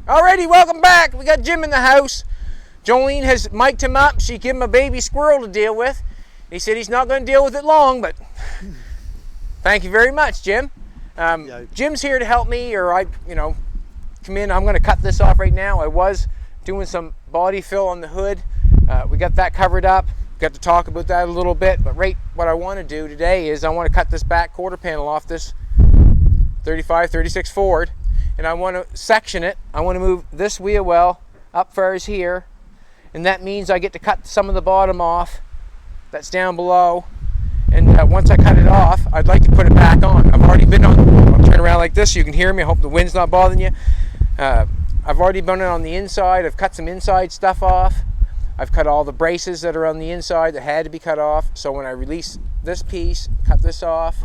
Alrighty, welcome back. We got Jim in the house. Jolene has mic'd him up. She gave him a baby squirrel to deal with. He said he's not going to deal with it long, but thank you very much, Jim. Jim's here to help me, or come in. I'm going to cut this off right now. I was doing some body fill on the hood. We got that covered up. Got to talk about that a little bit, but what I want to do today is I want to cut this back quarter panel off this 35-36 Ford, and I want to section it. I want to move this wheel well up far as here, and that means I get to cut some of the bottom off that's down below, and once I cut it off, I'd like to put it back on. I've already been on, I'll turn around like this so you can hear me. I hope the wind's not bothering you. I've already been on the inside. I've cut some inside stuff off. I've cut all the braces that are on the inside that had to be cut off. So when I release this piece, cut this off,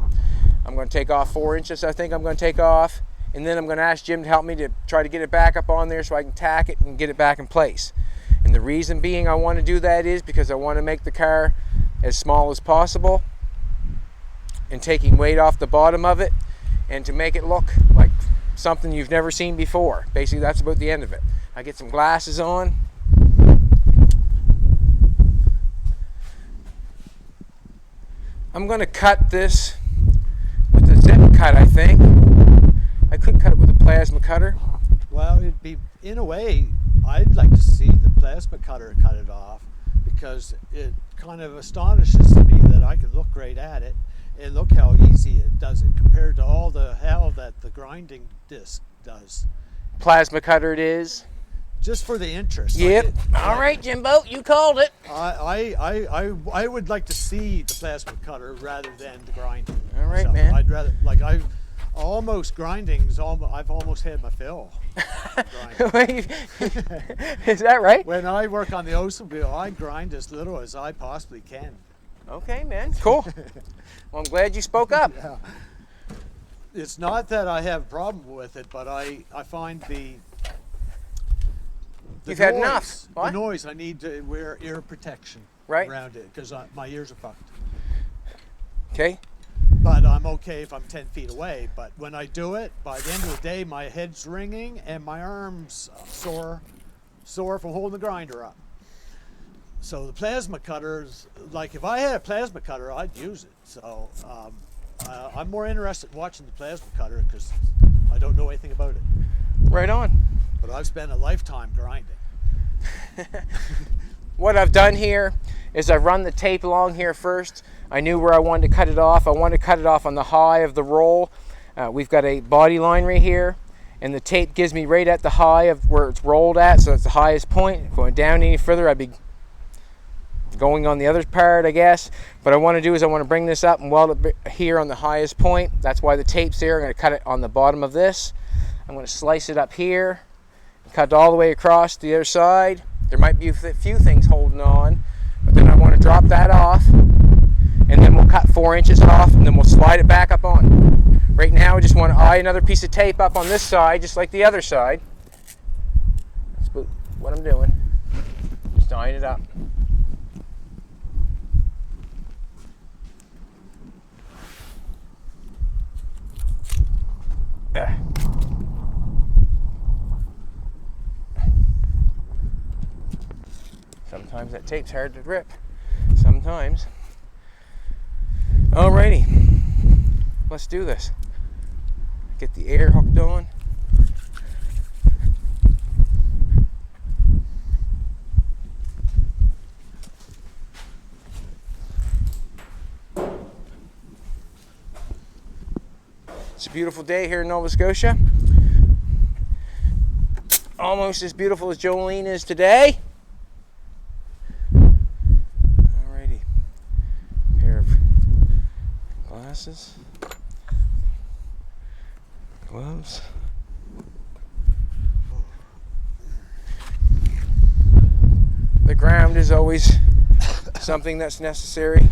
I'm going to take off 4 inches, I think I'm going to take off. And then I'm going to ask Jim to help me to try to get it back up on there so I can tack it and get it back in place. And the reason being I want to do that is because I want to make the car as small as possible and taking weight off the bottom of it, and to make it look like something you've never seen before. Basically, that's about the end of it. I get some glasses on. I'm going to cut this with a zip cut, I think. I could cut it with a plasma cutter. Well, it'd be, in a way, I'd like to see the plasma cutter cut it off, because it kind of astonishes me that I can look right at it and look how easy it does it compared to all the hell that the grinding disc does. Plasma cutter it is. Just for the interest. Yep. All right, Jimbo, you called it. I would like to see the plasma cutter rather than the grinding. All right, man. I'd rather, I've almost had my fill. Is that right? When I work on the Oldsmobile, I grind as little as I possibly can. Okay, man. Cool. Well, I'm glad you spoke up. Yeah. It's not that I have a problem with it, but I find the You've noise, had enough. What? The noise, I need to wear ear protection around it because my ears are fucked. Okay. But I'm okay if I'm 10 feet away. But when I do it, by the end of the day, my head's ringing and my arms sore from holding the grinder up. So the plasma cutters, like if I had a plasma cutter, I'd use it. So I'm more interested in watching the plasma cutter because I don't know anything about it. Right on. But I've spent a lifetime grinding. What I've done here is I've run the tape along here first. I knew where I wanted to cut it off. I wanted to cut it off on the high of the roll. We've got a body line right here, and the tape gives me right at the high of where it's rolled at, so that's the highest point. Going down any further, I'd be going on the other part, I guess. What I want to do is I want to bring this up and weld it here on the highest point. That's why the tape's there. I'm going to cut it on the bottom of this. I'm going to slice it up here, cut all the way across the other side. There might be a few things holding on, but then I want to drop that off, and then we'll cut 4 inches off, and then we'll slide it back up on. Right now I just want to eye another piece of tape up on this side, just like the other side. That's what I'm doing. Just eyeing it up. Sometimes that tape's hard to rip. Sometimes. Alrighty. Let's do this. Get the air hooked on. It's a beautiful day here in Nova Scotia. Almost as beautiful as Jolene is today. Alrighty. Pair of glasses. Gloves. The ground is always something that's necessary.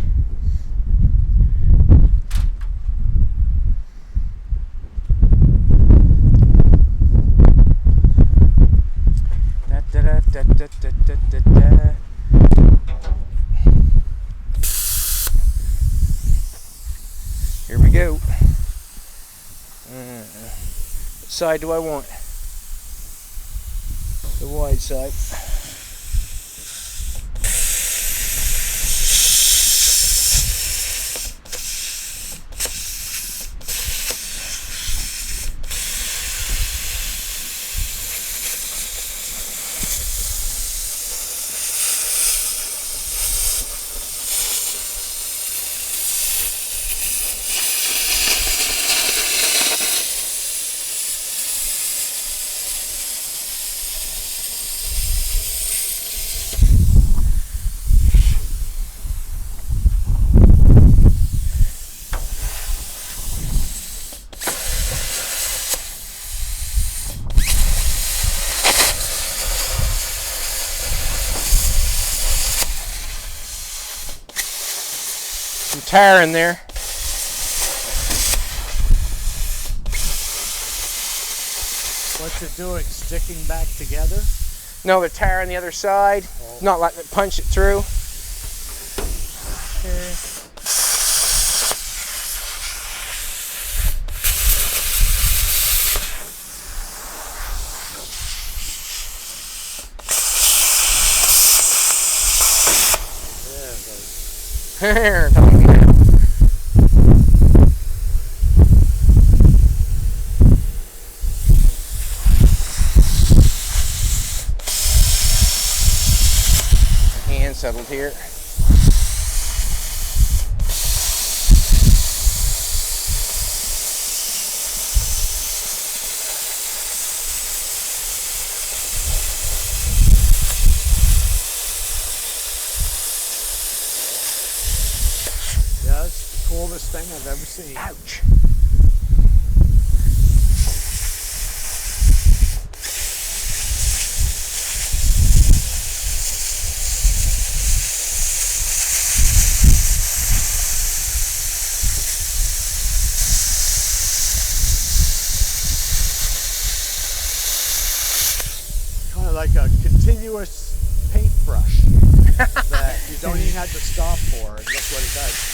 Here we go. What side do I want? the wide side. Some tire in there. What's it doing? Sticking back together? No, the tire on the other side. Oh. Not letting it punch it through. Okay. Here, hand settled here. Yeah, it's the coolest thing I've ever seen. Ouch. Kind of like a continuous paintbrush that you don't even have to stop for, and look what it does.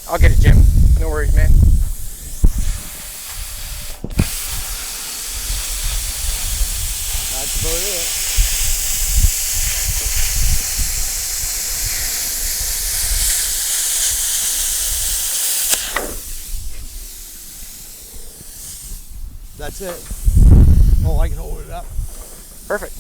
I'll get it, Jim. No worries, man. That's about it. That's it. Oh, I can hold it up. Perfect.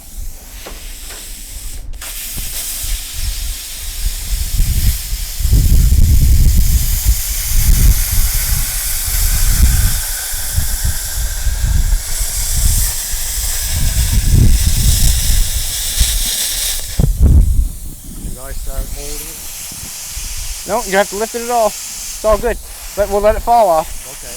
Start holding it. No, you don't have to lift it at all. It's all good. But we'll let it fall off. Okay.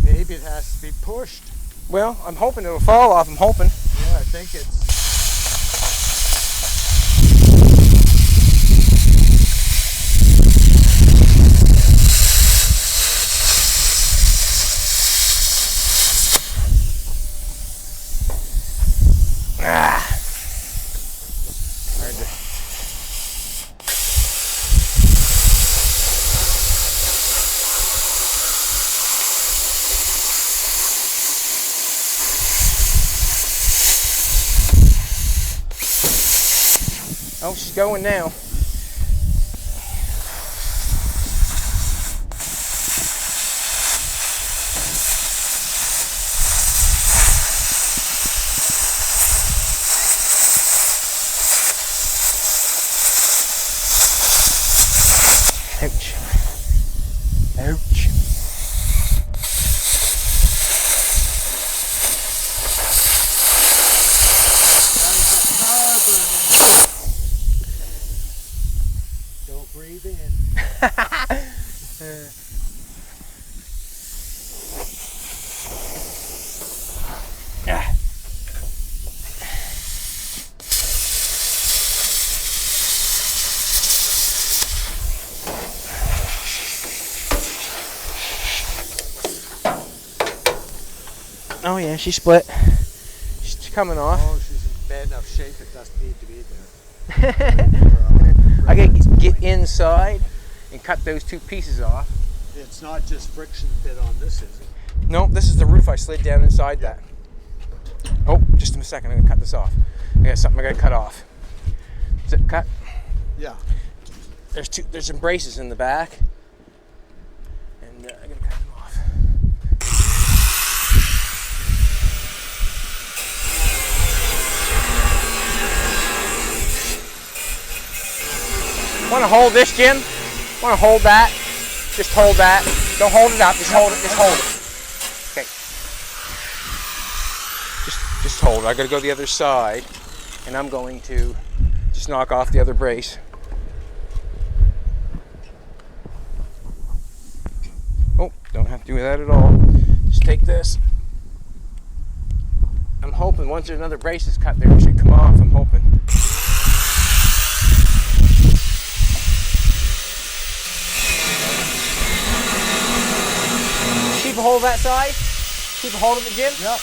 Maybe it has to be pushed. Well, I'm hoping it'll fall off. I'm hoping. Yeah, I think it's. Hard to... Oh, she's going now. Oh yeah, she split. She's coming off. Oh, she's in bad enough shape it doesn't need to be there. I gotta get inside and cut those two pieces off. It's not just friction fit on this, is it? Nope, this is the roof I slid down inside that. Oh, just a second, I'm gonna cut this off. I got something I gotta cut off. Is it cut? Yeah. There's some braces in the back. And I gotta cut them off. Want to hold this, Jim? Want to hold that? Just hold that. Don't hold it up. Just hold it. Just hold it. Okay. Just hold it. I got to go the other side, and I'm going to just knock off the other brace. Oh, don't have to do that at all. Just take this. I'm hoping once there's another brace is cut there, it should come off. I'm hoping. Keep a hold of that side. Keep a hold of it, Jim. Yep.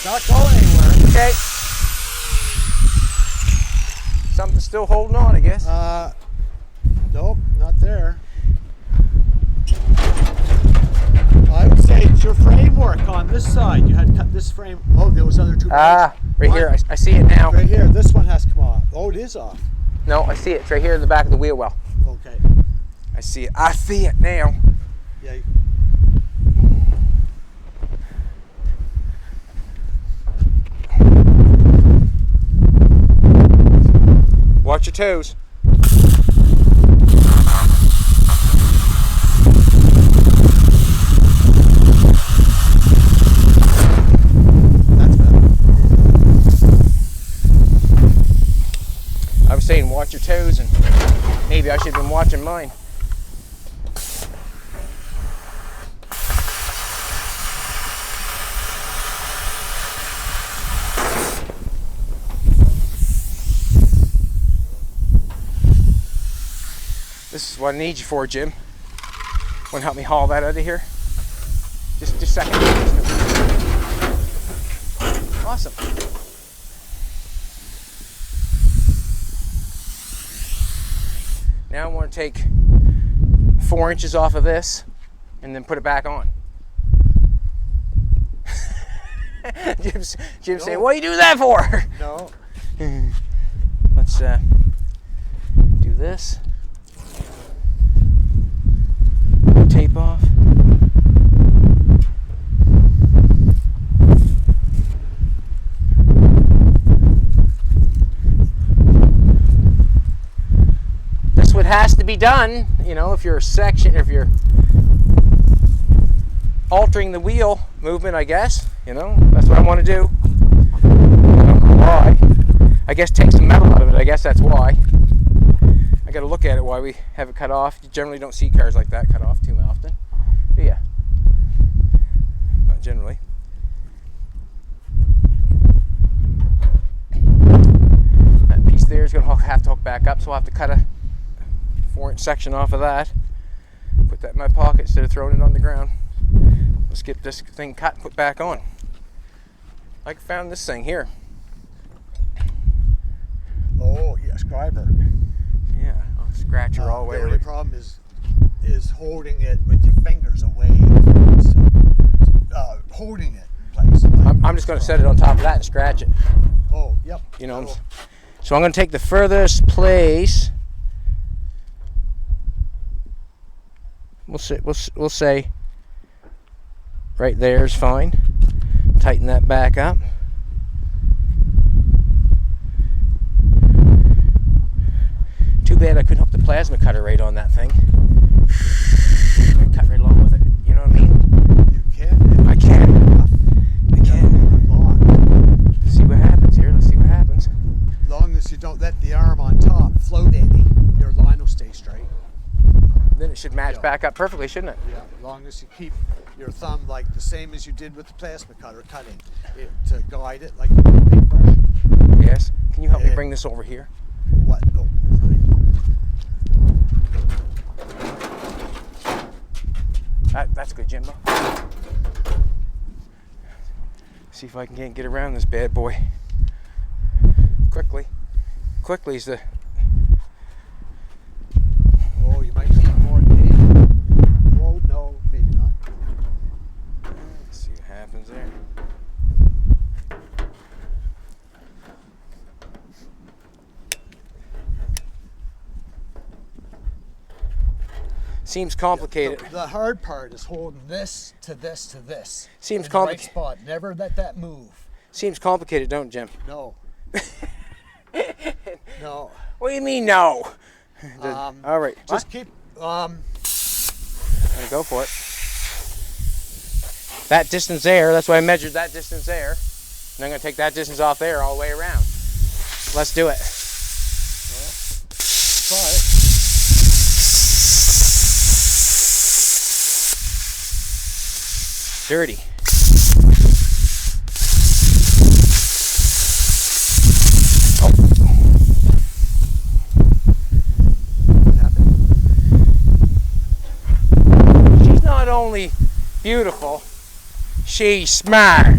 Not going anywhere. Okay. Something's still holding on, I guess. Nope, not there. I would say it's your framework on this side. You had cut this frame. Oh, there was other two. Right here. I see it now. Right here. This one has to come off. Oh, it is off. No, I see it. It's right here in the back of the wheel well. Okay. I see it. I see it now. Yeah. Watch your toes. That's better. I was saying watch your toes, and maybe I should have been watching mine. This is what I need you for, Jim. Want to help me haul that out of here? Just a second. Awesome. Now I want to take 4 inches off of this and then put it back on. Jim's saying, what do you do that for? No. Let's do this. Tape off. This what has to be done, you know, if you're altering the wheel movement, I guess, you know, that's what I want to do. I don't know why. I guess take some metal out of it, I guess that's why. I got to look at it why we have it cut off. You generally don't see cars like that cut off too often, do you? Not generally. That piece there is going to have to hook back up, so I'll have to cut a 4-inch section off of that. Put that in my pocket instead of throwing it on the ground. Let's get this thing cut and put back on. I found this thing here. Oh, yeah, scriber. Yeah, I'll scratch her all the way. The only problem is holding it with your fingers away. Holding it in place. I'm just going to set it on top of that and scratch it. Oh, yep. You know, so I'm going to take the furthest place. We'll say right there is fine. Tighten that back up. Too bad I couldn't hook the plasma cutter right on that thing. I cut right along with it. You know what I mean? You can. I can. I can. See what happens here. don't let the arm on top float any, your line will stay straight. Then it should match back up perfectly, shouldn't it? Yeah, as long as you keep your thumb like the same as you did with the plasma cutter, cutting it to guide it like you do a paintbrush. Yes. Can you help me bring this over here? What? Oh, that's good, Jimbo. See if I can get around this bad boy quickly. Quickly is the. Oh, you might need more tape. Oh no, maybe not. Let's see what happens there. Seems complicated. The hard part is holding this to this to this. Seems in the right complicated. spot. Never let that move. Seems complicated, don't it, Jim? No. No. What do you mean, no? All right. Just keep. Go for it. That distance there. That's why I measured that distance there. And I'm going to take that distance off there all the way around. Let's do it. Well, try it. Dirty. Oh. What happened? She's not only beautiful, she's smart.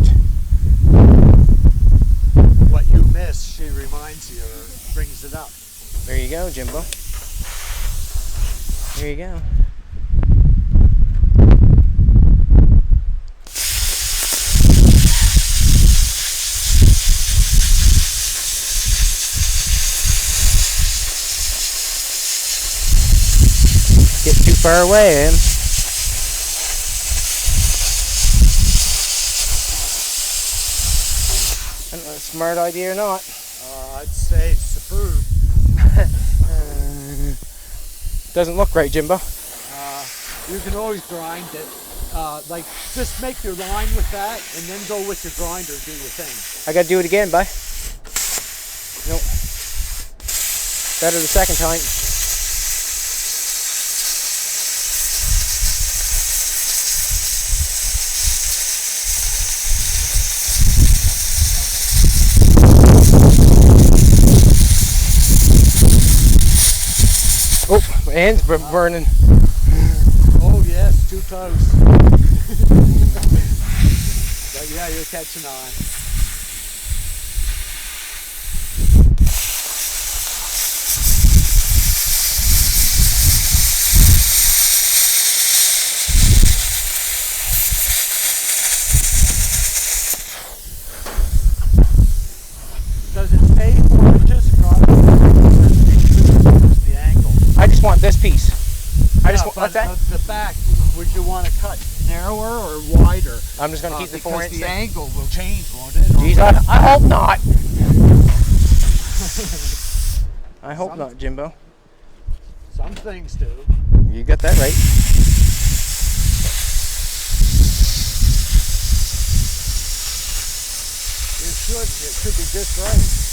What you miss, she reminds you or brings it up. There you go, Jimbo. There you go. Get too far away, Em. I don't know if it's a smart idea or not. I'd say superb. Doesn't look right, Jimbo. You can always grind it. Like, just make your line with that and then go with your grinder and do your thing. I gotta do it again, bud. Nope. Better the second time. Oh, my hand's burning. Oh yes, too close. But yeah, you're catching on. Does it pay for just the angle? I just want this piece. I just want, But what's that? the back, would you want to cut narrower or wider? I'm just going to keep the 4 inch. Because the angle will change, won't it? Jeez, I hope not. I hope not, Jimbo. Some things do. You got that right. It should be just right.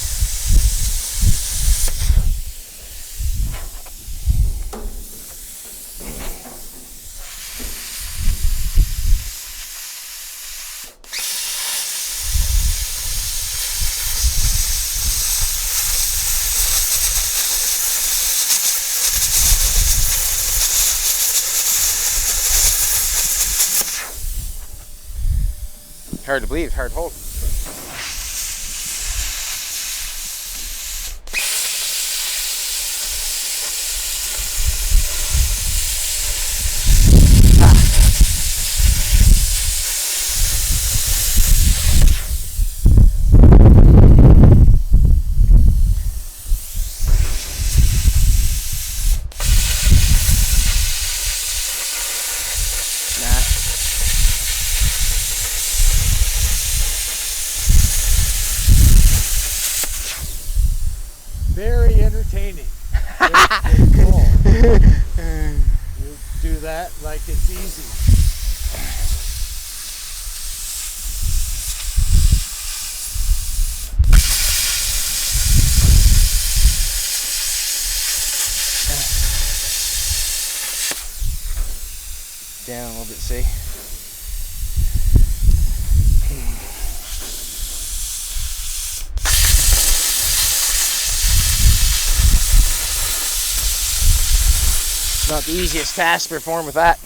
Hard to believe, it's hard to hold. Very entertaining. It's cool. You do that like it's easy. down a little bit, see? Not the easiest task to perform with that,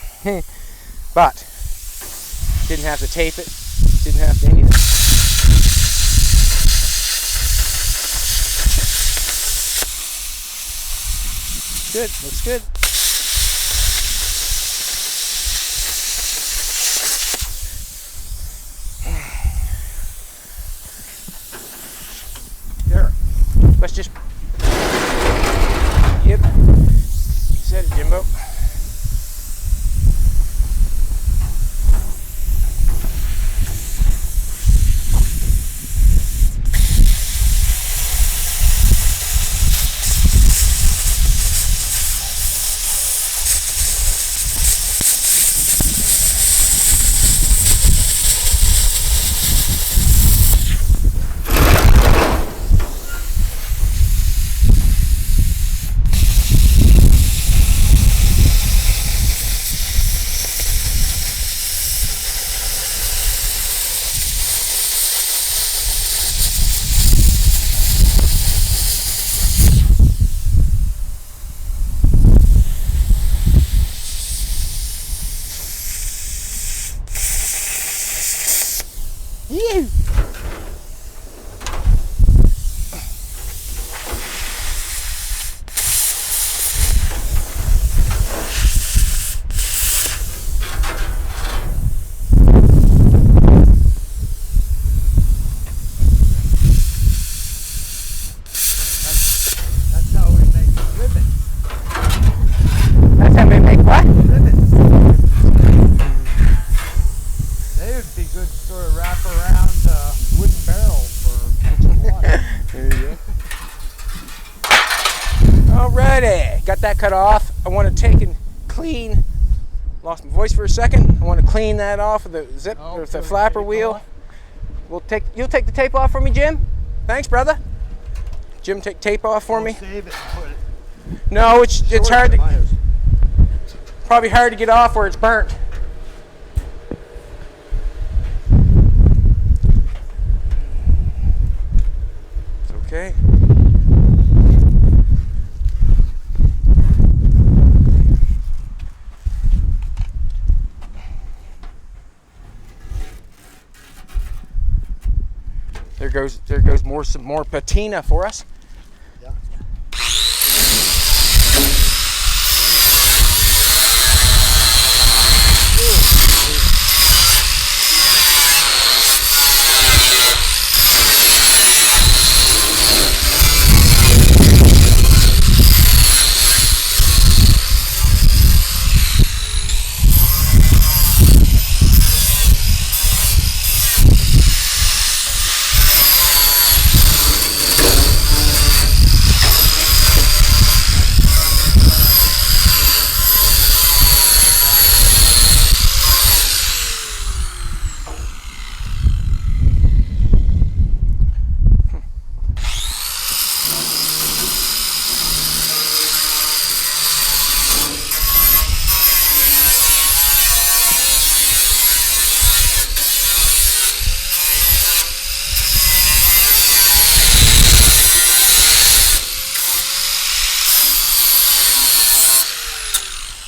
but didn't have to tape it, didn't have to anything. Good, looks good. There, let's just, yep. Set it, Jimbo. You. That's how we make ribbons. That's how we make what? Ribbons. They would be good to sort of wrap around a wooden barrel for kitchen water. There you go. Alrighty, got that cut off. I want to take and clean. Lost my voice for a second. I want to clean that off with the zip, with the flapper wheel. You'll take the tape off for me, Jim. Thanks, brother. Jim, take tape off for me. Save it and put it. No, it's hard to. Probably hard to get off where it's burnt. It's okay. There goes some more patina for us. Yeah.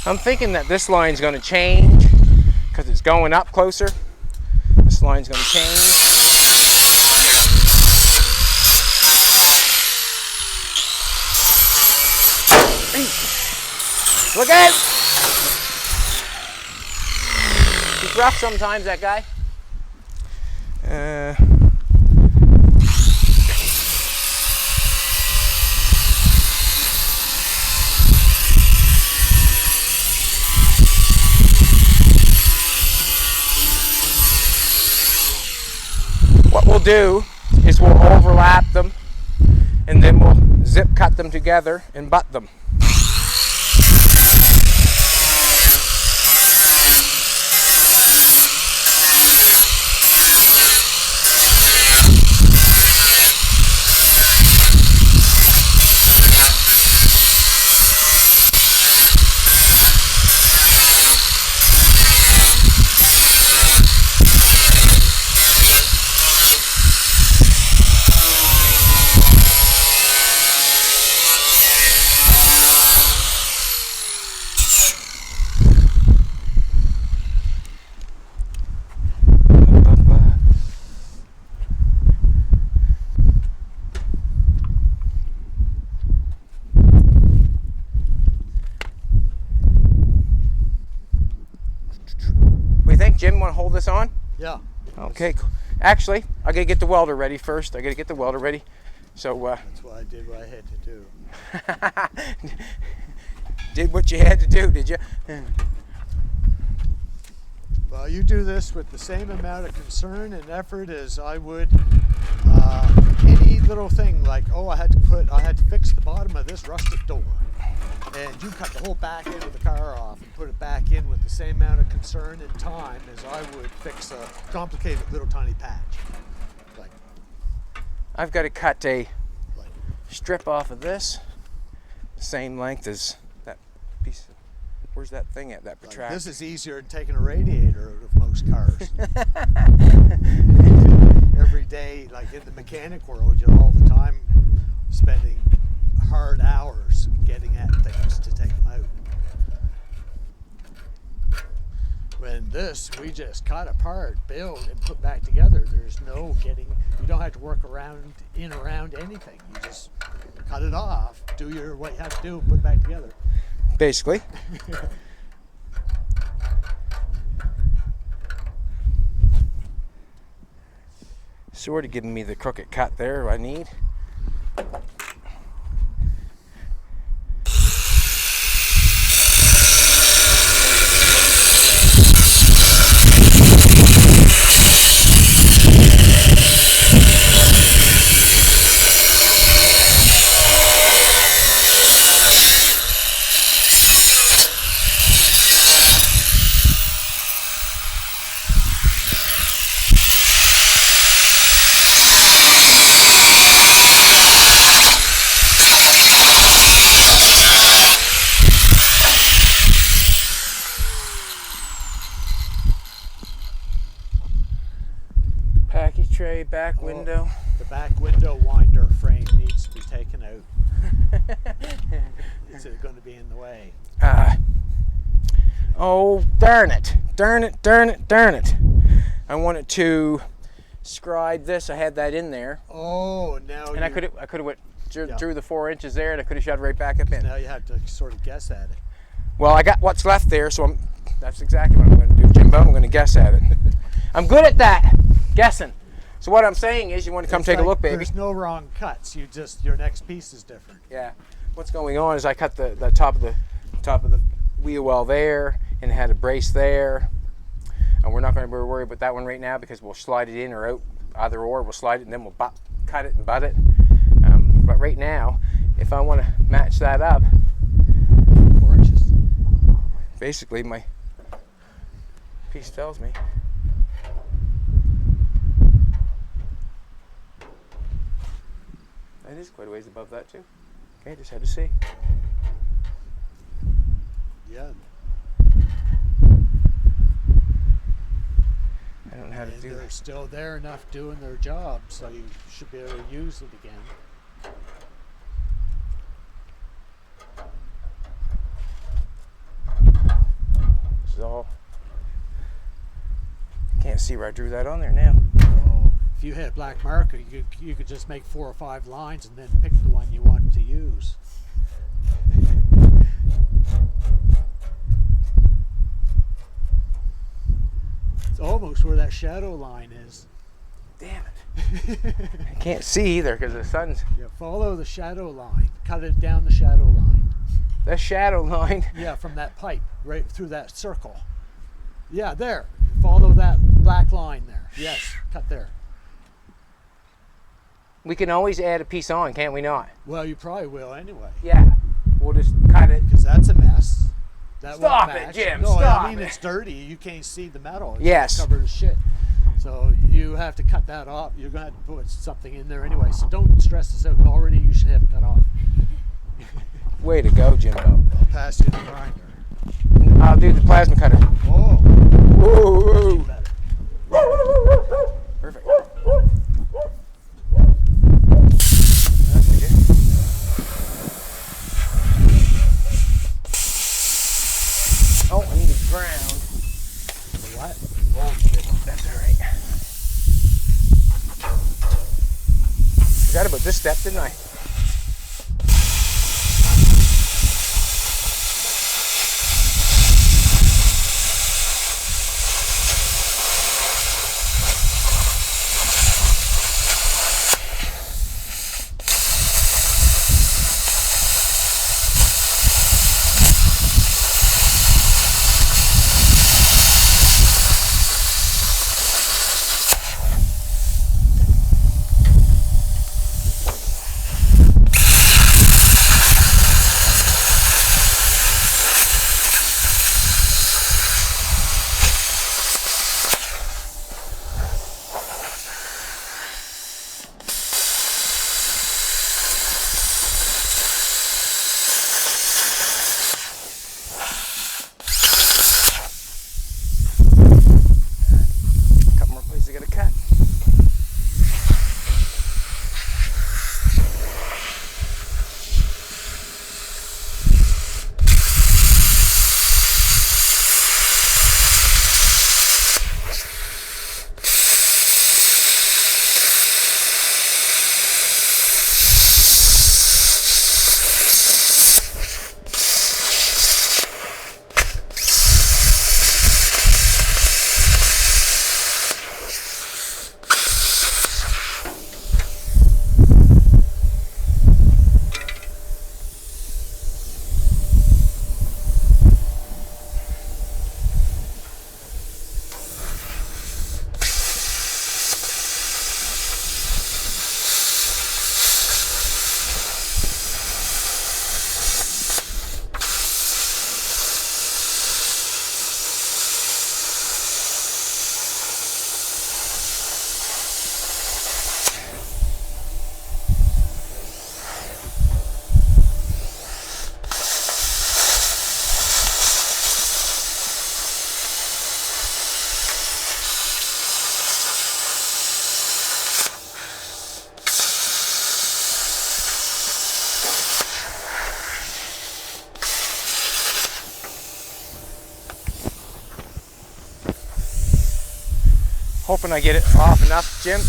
I'm thinking that this line's going to change because it's going up closer. This line's going to change. Look out! He's rough sometimes, that guy. What we'll do is we'll overlap them and then we'll zip cut them together and butt them. Jim, want to hold this on? Yeah. Okay, cool. Actually, I gotta get the welder ready first. So That's why I did what I had to do. did what you had to do, did you? Well, you do this with the same amount of concern and effort as I would any little thing like, oh, I had to fix the bottom of this rusted door. And you cut the whole back end of the car off and put it back in with the same amount of concern and time as I would fix a complicated little tiny patch. Like, I've got to cut a strip off of this, the same length as that piece. Where's that thing at? That protractor. This is easier than taking a radiator out of most cars. Every day, like in the mechanic world, you're all the time spending hard hours getting at things to take them out. When this, we just cut apart, build, and put back together. There's no getting, you don't have to work around anything. You just cut it off, do what you have to do, put it back together. Basically. Sort of giving me the crooked cut there I need. Package tray, back window. The back window winder frame needs to be taken out. It's going to be in the way. Oh, darn it. Darn it. I wanted to scribe this. I had that in there. Oh, now and I could have drew the 4 inches there, and I could have shoved right back up in. Now you have to sort of guess at it. Well, I got what's left there, so that's exactly what I'm going to do, Jimbo. I'm going to guess at it. I'm good at that, guessing. So what I'm saying is, you want to come take a look, baby. There's no wrong cuts. Your next piece is different. Yeah. What's going on is I cut the top of the wheel well there, and had a brace there. And we're not going to worry about that one right now because we'll slide it in or out, either or. We'll slide it and then we'll cut it and butt it. But right now, if I want to match that up, 4 inches. Basically my piece tells me. That is quite a ways above that too. Okay, just had to see. Yeah. I don't know how to do that. They're still there enough doing their job, so you should be able to use it again. This is all. Can't see where I drew that on there now. Oh, if you had a black marker, you could just make 4 or 5 lines and then pick the one you wanted to use. It's almost where that shadow line is. Damn it. I can't see either because the sun's... Yeah, follow the shadow line. Cut it down the shadow line. The shadow line? Yeah, from that pipe, right through that circle. Yeah, there. Follow that black line there. Yes, cut there. We can always add a piece on, can't we not? Well, you probably will anyway. Yeah. We'll just cut it. Because that's a mess. That Stop won't it, match. Jim. No, stop I mean it. it's dirty. You can't see the metal. It's Yes. covered with shit. So you have to cut that off. You're going to have to put something in there anyway. So don't stress this out. Already you should have it cut off. Way to go, Jimbo. I'll pass you the grinder. I'll do the plasma cutter. Oh. Whoa, whoa. Perfect. Oh, I need a ground. What? Oh, shit. That's all right. Forgot about this step, didn't I? Hoping I get it off enough, Jim.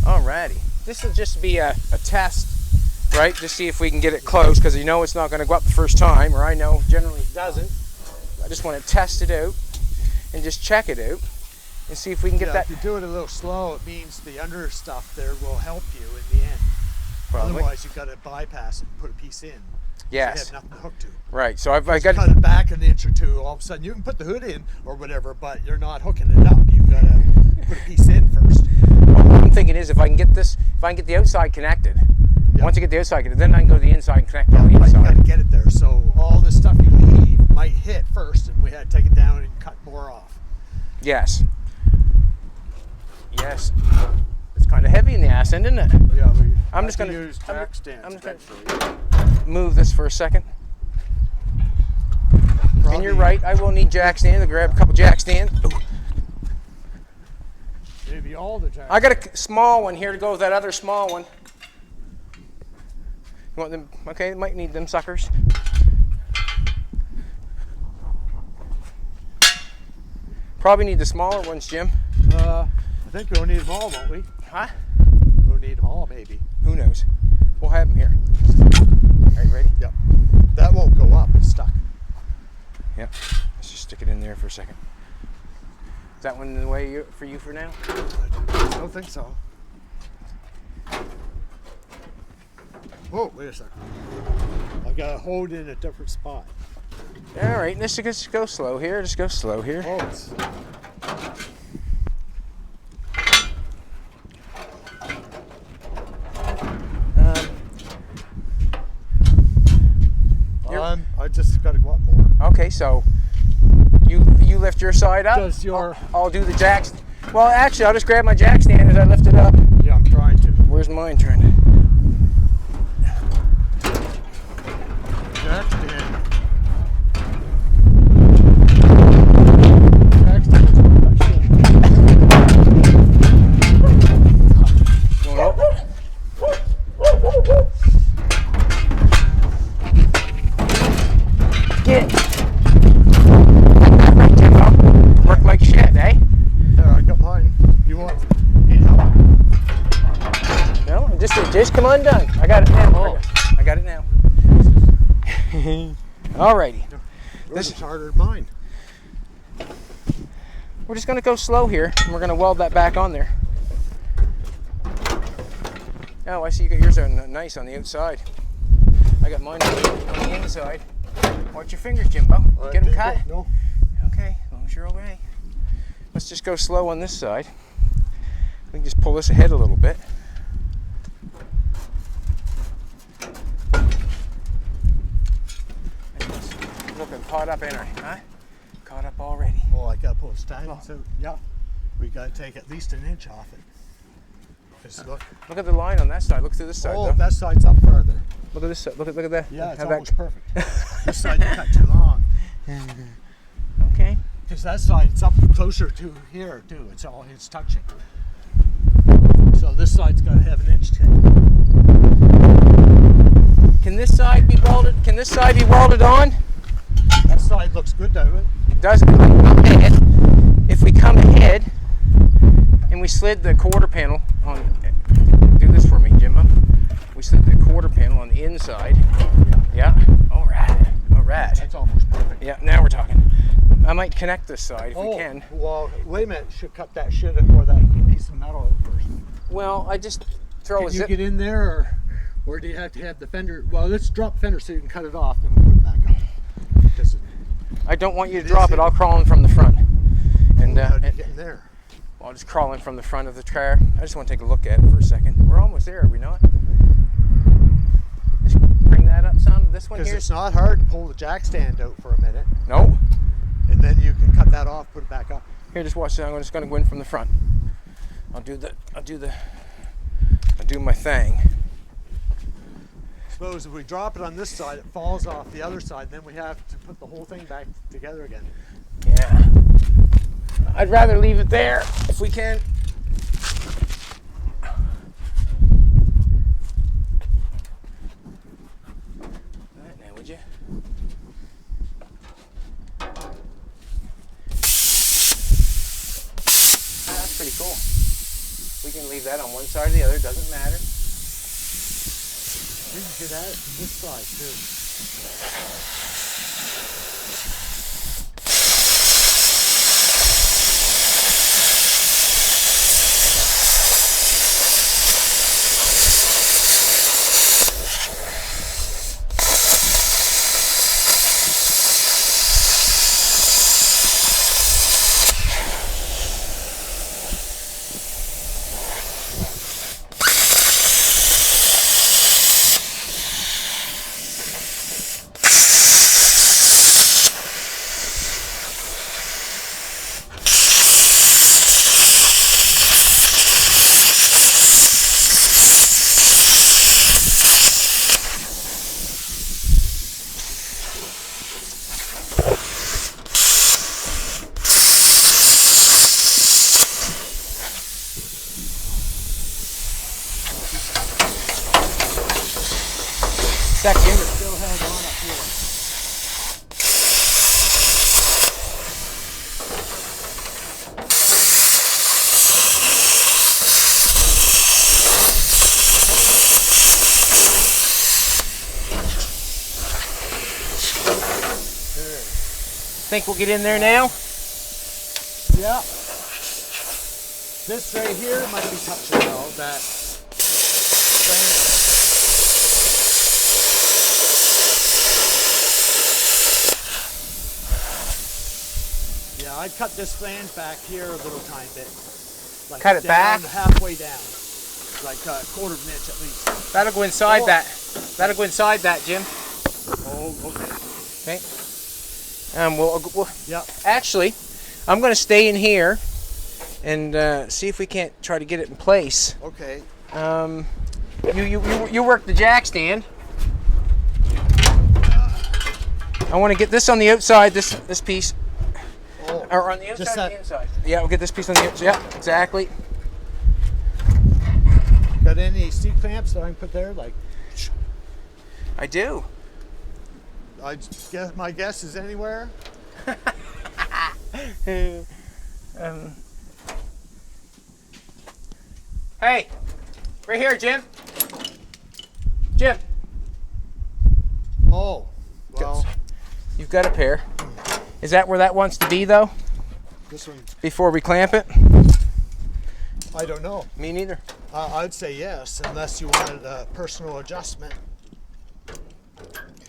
Alrighty. This will just be a test, right? Just see if we can get it close, because you know it's not going to go up the first time, or I know generally it doesn't. I just want to test it out and just check it out and see if we can get that. If you do it a little slow, it means the under stuff there will help you in the end. Probably. Otherwise, you've got to bypass it and put a piece in. Yes. So you have nothing to hook to. Right. So I got cut it back an inch or two. All of a sudden, you can put the hood in or whatever, but you're not hooking it up. You've got to put a piece in first. What I'm thinking is, if I can get the outside connected. Yeah. Once I get the outside connected, then I can go to the inside and connect on the But you inside. got to get it there. So all this stuff you leave might hit first, and we had to take it down and cut more off. Yes. Yes. It's kind of heavy in the ass end, isn't it? Yeah, I'm just gonna use jack stands. I'm just gonna move this for a second. And you're right, I will need jack stands. I'll grab a couple jack stands. Ooh. Maybe all the jack. I got a small one here to go with that other small one. You want them? Okay, might need them suckers. Probably need the smaller ones, Jim. I think we'll need them all, won't we? Huh? We'll need them all, maybe. Who knows? We'll have them here. Are you ready? Yep. That won't go up. It's stuck. Yep. Let's just stick it in there for a second. Is that one in the way for you for now? I don't think so. Whoa, wait a second. I've got to hold in a different spot. All right, let's just go slow here. Just go slow here. Oh, it's... I just got to go up more. Okay, so you lift your side up. Does your... I'll do the jacks. Well, actually, I'll just grab my jack stand as I lift it up. Yeah, I'm trying to. Where's mine trying to? Jack stand. Jack stand. Going up. Get it. Right, Timbo. Work like shit, eh? There, I got mine. You want? Need help? No, just come undone. I got it now. Oh. I got it now. Alrighty. This is harder than mine. We're just gonna go slow here, and we're gonna weld that back on there. Oh, I see you got yours on nice on the outside. I got mine on the inside. Watch your fingers, Jimbo. Get them cut. No. Okay, as long as you're okay. Let's just go slow on this side. We can just pull this ahead a little bit. Looking caught up, ain't I? Huh? Caught up already. Oh, I got to pull a stand. So, yeah. We got to take at least an inch off it. Just look. Look at the line on that side. Look to this side, Oh, though. that side's up further. Look at this side. Look at that. Yeah, it's How almost perfect. This side you cut too long. Okay. Because that side's up closer to here too. It's touching. So this side's got to have an inch take. Can this side be welded? Can this side be welded on? That side looks good, doesn't it? Does it? Ahead. If we come ahead and we slid the quarter panel on, do this for me, Jimbo. We slid the quarter panel on the inside. Yeah. All right. All right. That's almost perfect. Yeah. Now we're talking. I might connect this side if we can. Well, wait a minute. Should cut that shit or that piece of metal out first. Well, I just throw Can a you zip. get in there, or do you have to have the fender? Well, let's drop fender so you can cut it off, then we'll put it back up. Because I don't want you to drop it. I'll crawl in from the front. And how do you get in there? I'll just crawl in from the front of the car. I just want to take a look at it for a second. We're almost there, are we not? Just bring that up some. This one Because here. it's not hard to pull the jack stand out for a minute, No. and then you can cut that off, put it back up. Here, just watch that. I'm just going to go in from the front. I'll do my thing. Suppose if we drop it on this side, it falls off the other side, and then we have to put the whole thing back together again. Yeah. I'd rather leave it there if we can. All right, now would you? That's pretty cool. We can leave that on one side or the other, doesn't matter. You can get at it from this side too. Section. Still held on up here. Think we'll get in there now? Yeah. This right here might be touching though. That frame. Yeah, I'd cut this flange back here a little tiny bit. Like Cut it back? halfway down. Like a quarter of an inch at least. That'll go inside Oh. that. That'll go inside that, Jim. Oh, okay. Okay. We'll Yeah. actually, I'm going to stay in here and see if we can't try to get it in place. Okay. You work the jack stand. I want to get this on the outside. This piece. Oh. Or on the outside Just or that- the inside? Yeah, we'll get this piece on the outside. Yeah, exactly. Got any seat clamps that I can put there? Like, I do. I guess my guess is anywhere. Hey, right here, Jim. Jim, Oh, well, you've got a pair. Is that where that wants to be, though, this one, before we clamp it? I don't know. Me neither. I'd say yes, unless you wanted a personal adjustment.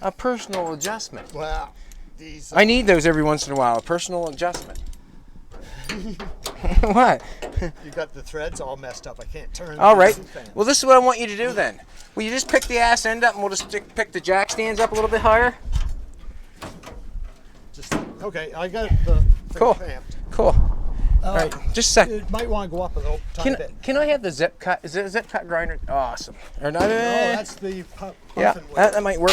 A personal adjustment. Well, these. I need those every once in a while. A personal adjustment. What? You got the threads all messed up. I can't turn. All the right. seat fan. Well, this is what I want you to do then. Will you just pick the ass end up and we'll just pick the jack stands up a little bit higher? Just okay. I got the thing Cool. clamped. Cool. All right. Just a sec. It might want to go up a little tiny bit. Can I have the zip cut? Is it a zip cut grinder? Awesome. Or not? Oh, that's the Yeah, puffin that might work.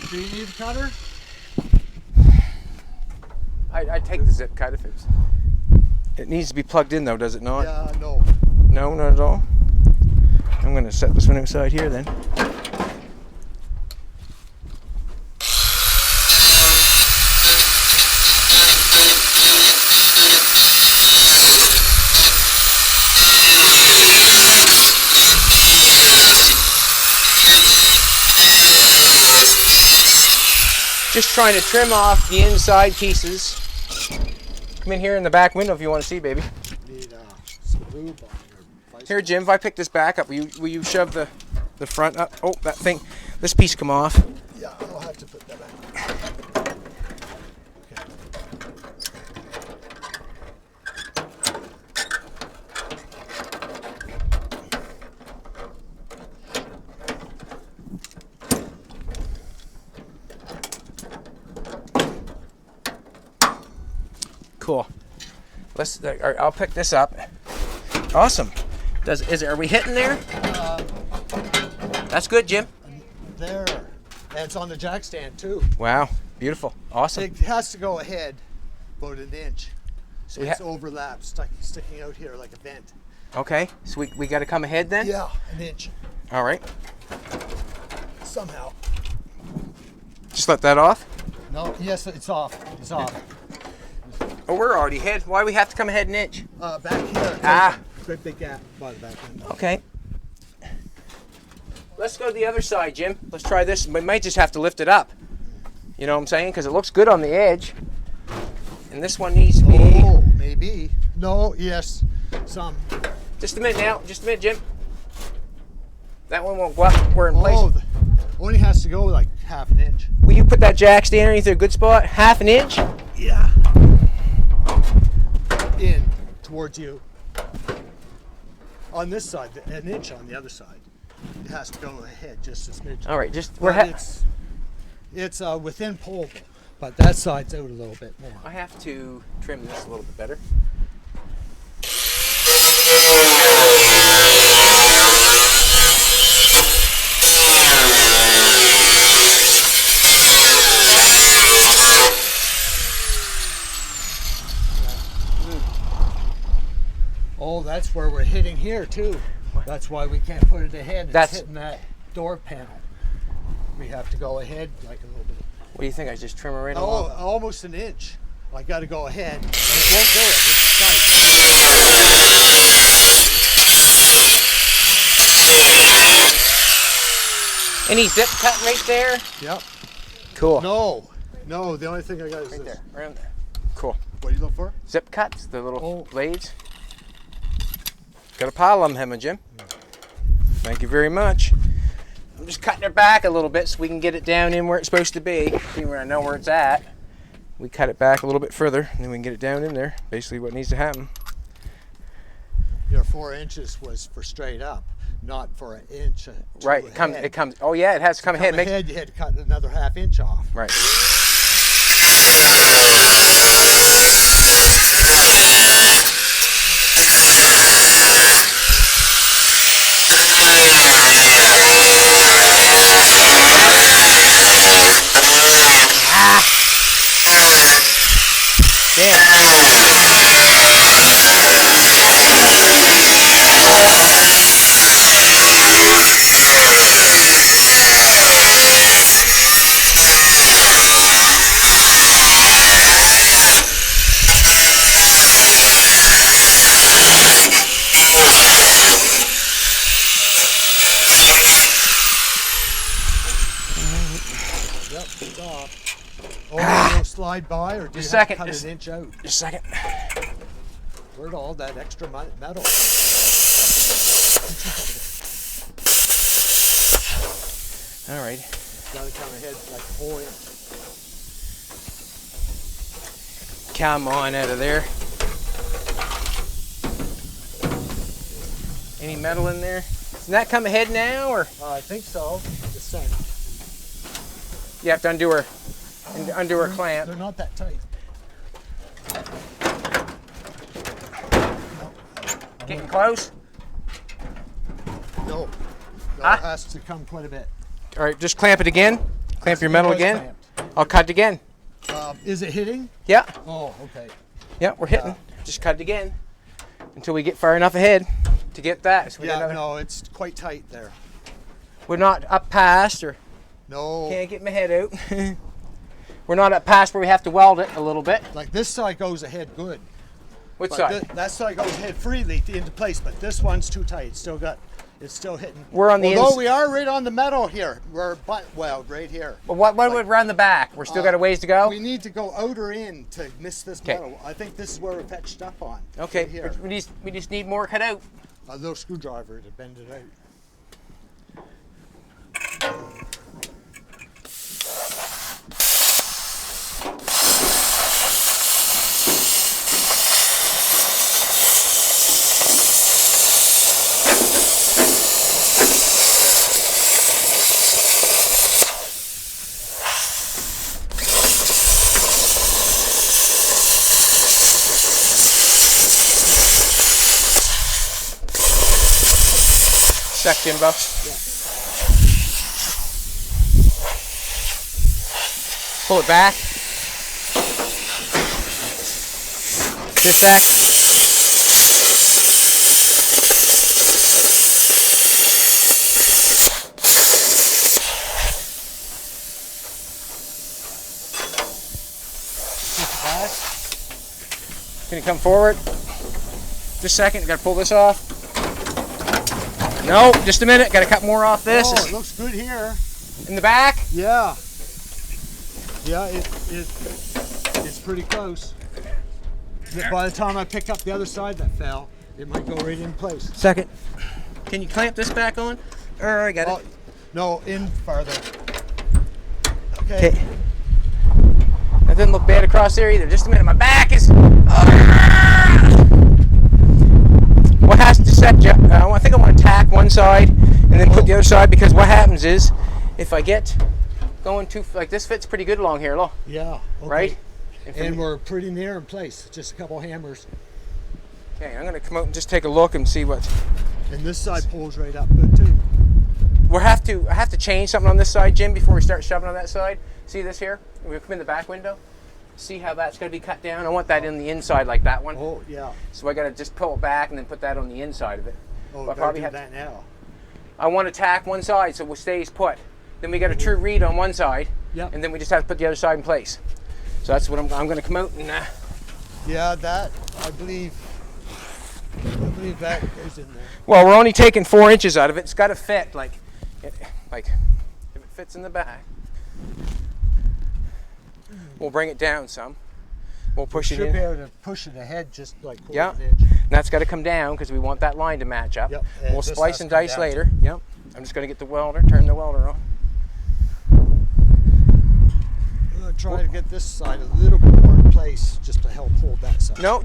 Do you need a cutter? I'd take the zip cut if it's. It needs to be plugged in though, does it not? Yeah, no. No, not at all. I'm going to set this one outside here then. Just trying to trim off the inside pieces. Come in here in the back window if you want to see, baby. Need some lube on your Here, Jim, if I pick this back up, will you shove the front up? Oh, that thing, this piece come off. Yeah, I'll have to put that back. Cool. I'll pick this up. Awesome. Are we hitting there? That's good, Jim. There. And it's on the jack stand too. Wow, beautiful, awesome. It has to go ahead about an inch. So It's overlapped, sticking out here like a vent. Okay, so we got to come ahead then? Yeah, an inch. All right. Somehow. Just let that off? No, yes, it's off. It's off. Oh, we're already ahead. Why do we have to come ahead an inch? Back here. Ah. Great big gap by the back end. Okay. Let's go to the other side, Jim. Let's try this. We might just have to lift it up. You know what I'm saying? Because it looks good on the edge. And this one needs to be... Oh, maybe. No, yes, some. Just a minute now. Just a minute, Jim. That one won't go up. We're in place. Oh, only has to go like half an inch. Will you put that jack stand underneath a good spot? Half an inch? Yeah. In towards you. On this side, an inch on the other side. It has to go ahead just a smidge. All right, just... It's within pole, but that side's out a little bit more. I have to trim this a little bit better. Oh, that's where we're hitting here too. That's why we can't put it ahead. It's hitting that door panel. We have to go ahead like a little bit. What do you think? I just trim it right along? Oh, almost an inch. I got to go ahead. And it won't do it. It's tight. Any zip cut right there? Yep. Cool. No. The only thing I got is Right this. there, around there. Cool. What do you look for? Zip cuts, the little blades. Got a pile of them, haven't you, Jim? Thank you very much. I'm just cutting it back a little bit so we can get it down in where it's supposed to be. See where I know where it's at. We cut it back a little bit further, and then we can get it down in there. Basically what needs to happen. Your 4 inches was for straight up, not for an inch. Right, it comes, oh yeah, it has to come ahead. You had to cut another half inch off. Right. Yep, stop. Oh, you'll slide by, or do you have to cut an inch out? Just a second. Where'd all that extra metal? All right. Gotta come ahead like a whole inch. Come on out of there. Any metal in there? Doesn't that come ahead now, or? I think so. The same. You have to undo her clamp. They're not that tight. Getting close? No. Huh? It has to come quite a bit. All right, just clamp it again. Clamp your metal again. I'll cut it again. Is it hitting? Yeah. Oh, okay. Yeah, we're hitting. Just cut it again until we get far enough ahead to get that. So No, it's quite tight there. We're not up past, or No. can't get my head out. We're not up past where we have to weld it a little bit. Like this side goes ahead good. Which But side? that side goes ahead freely into place, but this one's too tight. It's still hitting. We're on the Although we are right on the metal here. We're butt weld right here. Well, what would run the back? We're still got a ways to go? We need to go outer in to miss this metal. I think this is where we fetched up on. Okay, Right here. we just need more cut out. A little screwdriver to bend it out. Sec, Jimbo. Yeah. Pull it back. This back. Can you come forward? Just a second, gotta pull this off. No, just a minute, gotta cut more off this. Oh, it looks good here. In the back? Yeah. Yeah, it's pretty close. By the time I pick up the other side that fell, it might go right in place. Second. Can you clamp this back on? I got it. No, in farther. Okay. That didn't look bad across there either. Just a minute, my back is... What has to set you? I think I want to tack one side and then put the other side, because what happens is, if I get going too... Like this fits pretty good along here, look. Yeah. Okay. Right? And we're pretty near in place. Just a couple hammers. Okay, I'm going to come out and just take a look and see what... And this side pulls right up good too. I have to change something on this side, Jim, before we start shoving on that side. See this here? We come in the back window. See how that's going to be cut down? I want that in the inside like that one. Oh, yeah. So I got to just pull it back and then put that on the inside of it. Oh, I probably have that now. I want to tack one side so it stays put. Then we got a true reed on one side. Yep. And then we just have to put the other side in place. So that's what I'm going to come out and... Yeah, that, I believe that goes in there. Well, we're only taking 4 inches out of it. It's got to fit, like if it fits in the back. We'll bring it down some. We'll push it in. Should be able to push it ahead, just like pull Yeah. an edge. And that's got to come down because we want that line to match up. Yep. We'll splice and dice later. Yep. I'm just going to get the welder, turn the welder on. I'm going to try to get this side a little bit more in place just to help hold that side. No,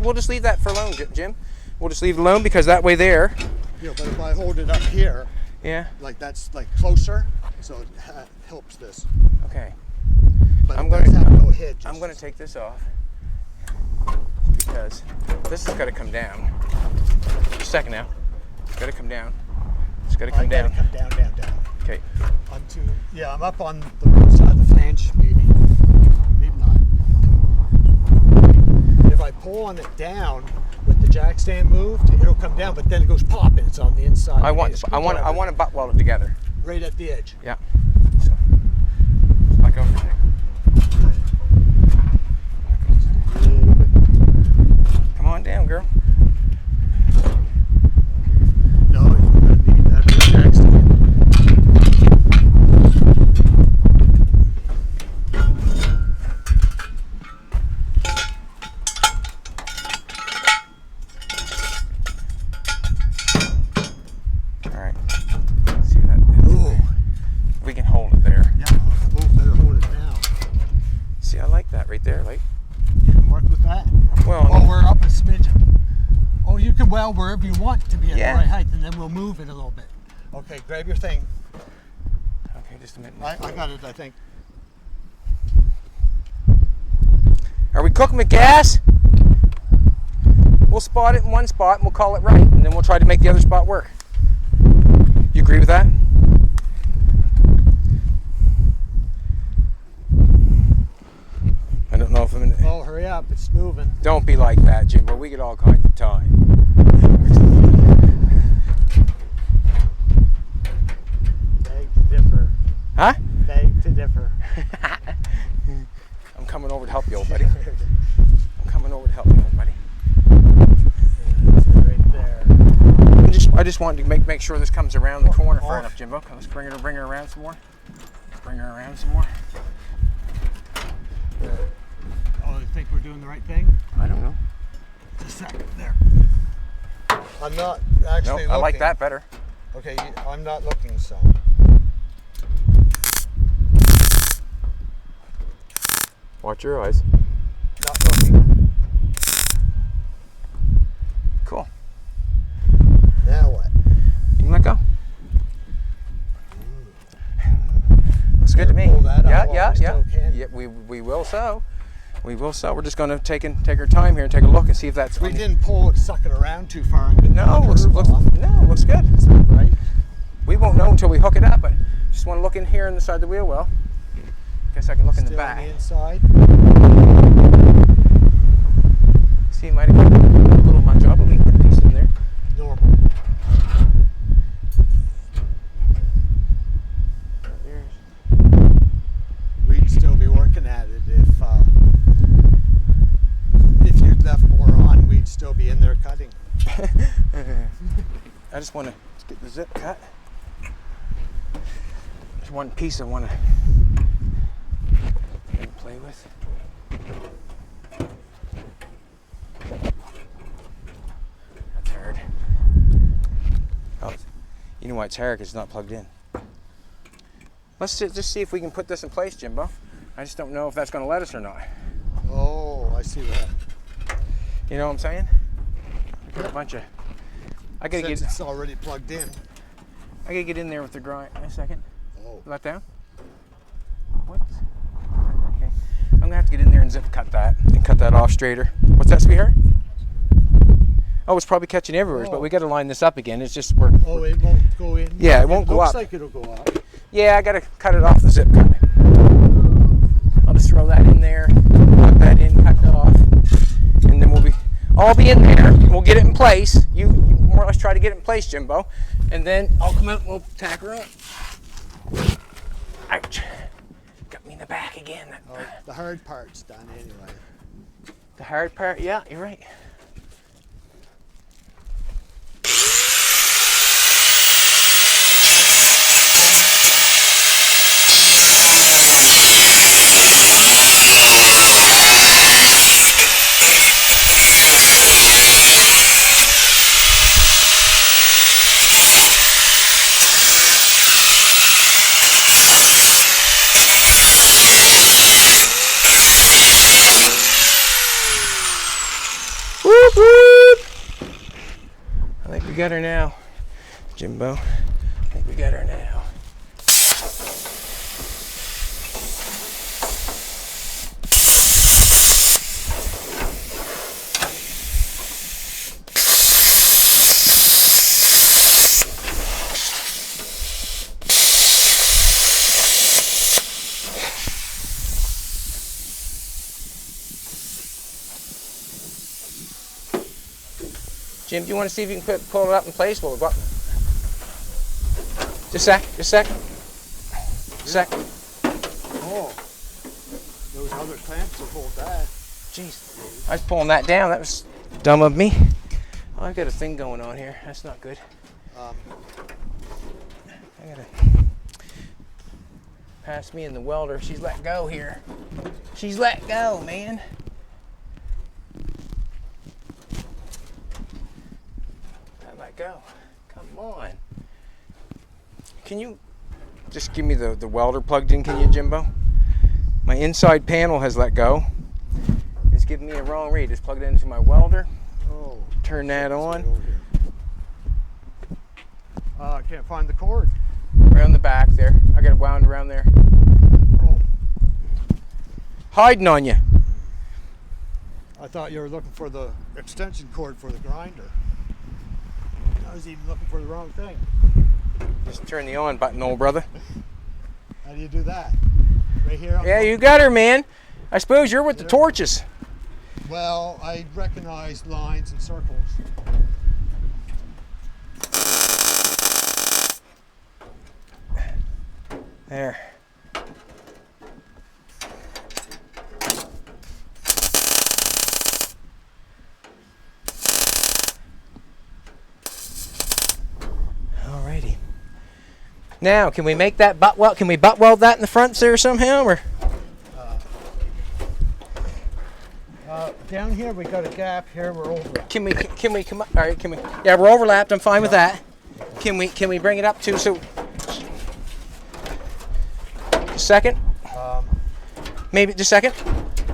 we'll just leave that for alone, Jim. We'll just leave it alone because that way there. Yeah, but if I hold it up here, yeah, like that's like closer, so it helps this. Okay. But I'm going to have no head. I'm going to take this off because this has got to come down. Just a second now. It's got to come down. It's got to come down. Come down, down, down. Okay. I'm up on the right side of the flange, maybe not. If I pull on it down with the jack stand moved, it'll come down, but then it goes pop and it's on the inside. I want to butt weld it together. Right at the edge. Yeah. So let go for a second. Come on down, girl. No, you're going to need that jack stand. Right there, like. You can work with that? Well, oh, we're up a smidgen. Oh, you can weld wherever you want to be at the right height, and then we'll move it a little bit. Okay, grab your thing. Okay, just a minute. I got it, I think. Are we cooking with gas? We'll spot it in one spot and we'll call it right, and then we'll try to make the other spot work. You agree with that? I don't know if I'm in. Oh, hurry up, it's moving. Don't be like that, Jim, but we get all kinds of time. Beg to differ. Huh? Beg to differ. I'm coming over to help you, old buddy. I'm coming over to help you, old buddy. Right there. I just wanted to make sure this comes around the corner far enough, Jimbo. Okay, let's bring her around some more. Bring her around some more. Oh, you think we're doing the right thing? I don't know. Just a second, there. I'm not actually looking. I like that better. Okay, I'm not looking, so. Watch your eyes. Not looking. Cool. Now what? You can let go. Looks good to me. Yeah, we will so. We will so. We're just going to take our time here and take a look and see if that's. We didn't suck it around too far. No, looks good. It's not right. We won't know until we hook it up, but just want to look in here on the side of the wheel well. Guess I can look in the Still back. on the inside. See, it might have got a little much up, but we can put a piece in there. Normal. We'd still be working at it if you'd left more on. We'd still be in there cutting. I just want to get the zip cut. There's one piece I want to play with. That's hard. Oh, you know why it's hard? 'Cause it's not plugged in. Let's just see if we can put this in place, Jimbo. I just don't know if that's going to let us or not. Oh, I see that. You know what I'm saying? I got a bunch of. I gotta Since get. it's already plugged in. I gotta get in there with the grind. A second. Oh. Let down. What? Okay. I'm gonna have to get in there and zip cut that and cut that off straighter. What's that, sweetheart? Oh, it's probably catching everywhere, but we gotta line this up again. It's just we're. Oh, it won't go in. Yeah, it won't go up. Looks like it'll go up. Yeah, I gotta cut it off the zip cut. I'll just throw that in there, cut that in, cut it off, and then I'll be in there. We'll get it in place. You more or less try to get it in place, Jimbo, and then I'll come out and we'll tack her up. Ouch! Got me in the back again. Oh, the hard part's done anyway. The hard part, yeah, you're right. Whoop, whoop. I think we got her now, Jimbo. I think we got her now. Jim, do you want to see if you can pull it up in place? Well, just a sec. Oh, those other clamps will hold that. Jeez, I was pulling that down. That was dumb of me. Oh, I've got a thing going on here. That's not good. I gotta pass me in the welder. She's let go here. She's let go, man. Go. Come on. Can you just give me the welder plugged in, can you, Jimbo? My inside panel has let go. It's giving me a wrong read. It's plugged into my welder. Oh. Turn that on. I can't find the cord. Around the back there. I got it wound around there. Oh. Hiding on you. I thought you were looking for the extension cord for the grinder. I was even looking for the wrong thing. Just turn the on button, old brother. How do you do that? Right here? Yeah, you got her, man. I suppose you're with the torches. Well, I recognize lines and circles. There. Alrighty. Now, can we make that butt weld? Can we butt weld that in the front there somehow, or? Down here we got a gap. Here we're over. Can we come up? All right, can we? Yeah, we're overlapped. I'm fine with that. Can we bring it up to so? Just a second. Maybe just a second.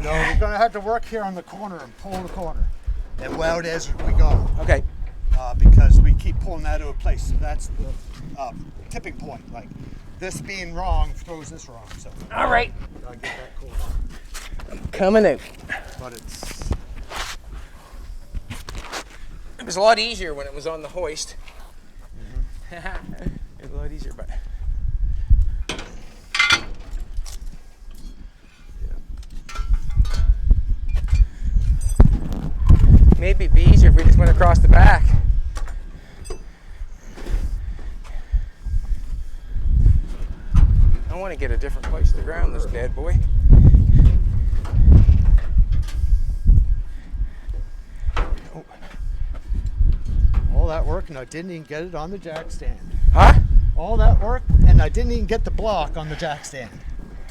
No, we're gonna have to work here on the corner and pull the corner and weld as we go. Okay. Because we keep pulling that to a place. So that's the tipping point. Like this being wrong throws this wrong. So. All right. Gotta get that corner. Coming out. But it's. It was a lot easier when it was on the hoist. Mm-hmm. It was a lot easier, but. Maybe it'd be easier if we just went across the back. I want to get a different place to ground this bad boy. Oh. All that work and I didn't even get it on the jack stand. Huh? All that work and I didn't even get the block on the jack stand.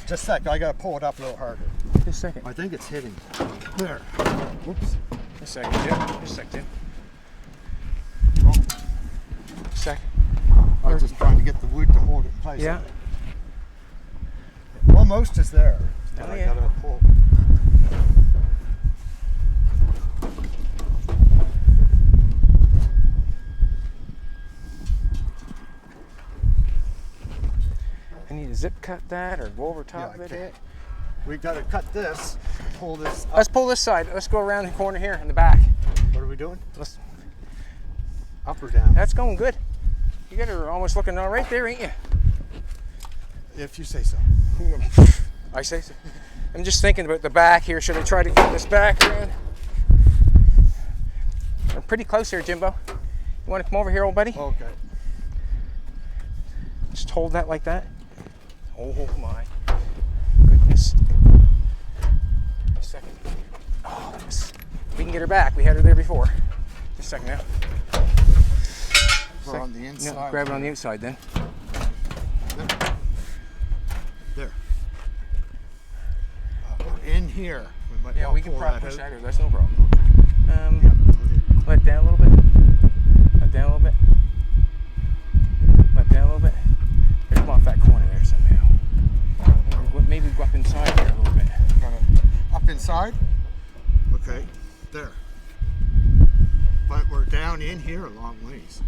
Just a sec, I gotta pull it up a little harder. Just a second. I think it's hitting. There. Whoops. Just a second, Jim. Just a second, Jim. Oh, Just a second. I was just trying to get the wood to hold it in place. Yeah. Almost is there. Oh, I yeah. gotta pull. I need to zip cut that or go over top Yeah, I of can't. it. We gotta cut this, pull this up. Let's pull this side. Let's go around the corner here in the back. What are we doing? Let's, Up or down? that's going good. You got her almost looking all right there, ain't you? If you say so. I say so. I'm just thinking about the back here. Should I try to get this back around? We're pretty close here, Jimbo. You want to come over here, old buddy? Okay. Just hold that like that. Oh my goodness. Just a second. Oh, we can get her back. We had her there before. Just a second now. We're on the inside. No, grab it on the outside then. There. We're in here. We might Yeah, want we to can pull probably that push out. that out. That's no problem. Yeah. Let it down a little bit. Let it down a little bit. Let it down a little bit. There's come off that corner there somehow. Maybe go up inside here a little bit. Up inside? Okay. There. But we're down in here a long ways.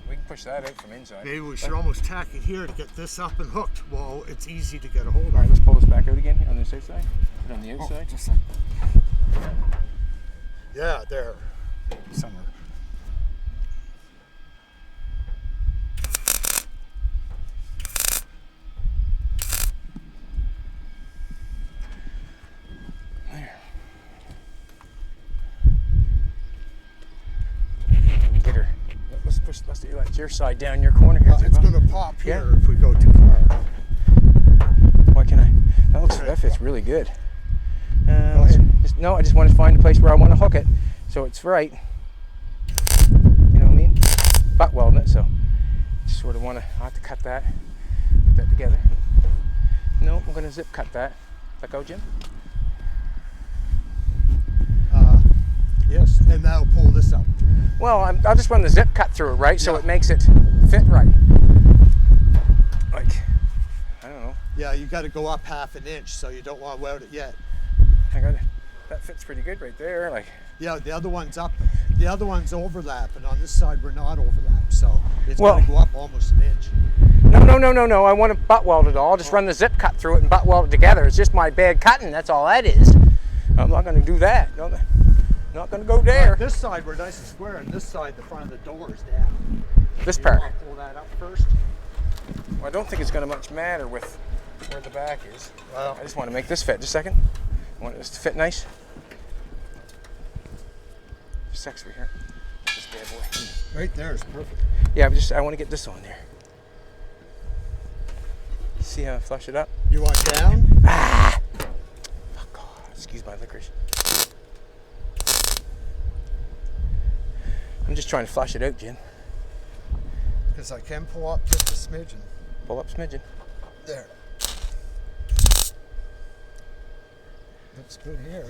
We can push that out from inside. Maybe we should almost tack it here to get this up and hooked. Well, it's easy to get a hold of. All right, let's pull this back out again here on the outside side. Put it on the Oh, outside. just a sec. Yeah, there. Somewhere. There. Get her. Let's push. Let's do that. Your side down your corner here. It's Jimbo. going to pop here Yeah. if we go too far. Why can I? That looks. That fits really good. Go ahead. No, I just want to find a place where I want to hook it, so it's right. You know what I mean? Butt welding it, so just sort of want to. I have to cut that. Put that together. No, I'm going to zip cut that. Let go, Jim. Yes, and that'll pull this up. Well, I'll just run the zip cut through it, right? So Yeah. it makes it fit right. Like, I don't know. Yeah, you got to go up half an inch, so you don't want to weld it yet. I got it. That fits pretty good right there. Like, Yeah, the other one's up. The other one's overlapping. On this side, we're not overlapped, so it's Well- going to go up almost an inch. no. I want to butt weld it all. Just run the zip cut through it and butt weld it together. It's just my bad cutting. That's all that is. I'm not going to do that. Not going to go there. This side, we're nice and square, and this side, the front of the door is down. This You part. want to pull that up first? Well, I don't think it's going to much matter with where the back is. Well, I just want to make this fit. Just a second. I want this to fit nice. Just right here. This bad boy. right there is perfect. Yeah, I want to get this on there. See how I flush it up? You want down? Oh, God, excuse my licorice. I'm just trying to flush it out, Jim. Because I can pull up just a smidgen. Pull up smidgen. There. Looks good here.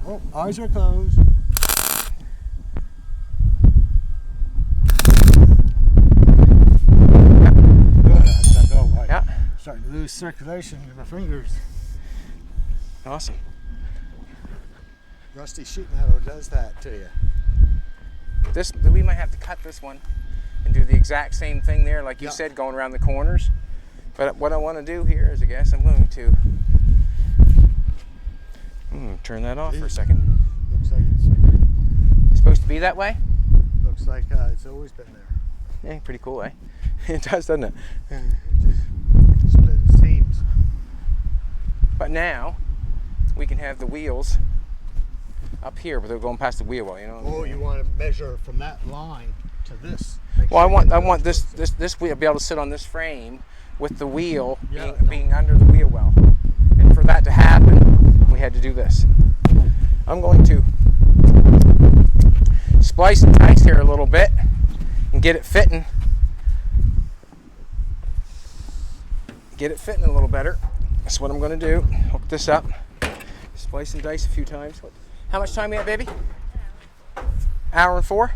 Oh, eyes are closed. Yeah. Starting to lose circulation in my fingers. Awesome. Rusty sheet metal does that to you. We might have to cut this one and do the exact same thing there, like you Yeah. said, going around the corners. But what I want to do here is, I guess I'm going to turn that off for a second. Looks like It's supposed to be that way? it's always been there. Yeah, pretty cool, eh? It does, doesn't it? Split seams. But now we can have the wheels up here, but they're going past the wheel well, you know. Oh, you want to measure from that line to this? Well, I want this wheel to be able to sit on this frame with the wheel being under the wheel well. And for that to happen, we had to do this. I'm going to splice and dice here a little bit and get it fitting. Get it fitting a little better. That's what I'm going to do. Hook this up, splice and dice a few times. How much time we have, baby? Hour and 4?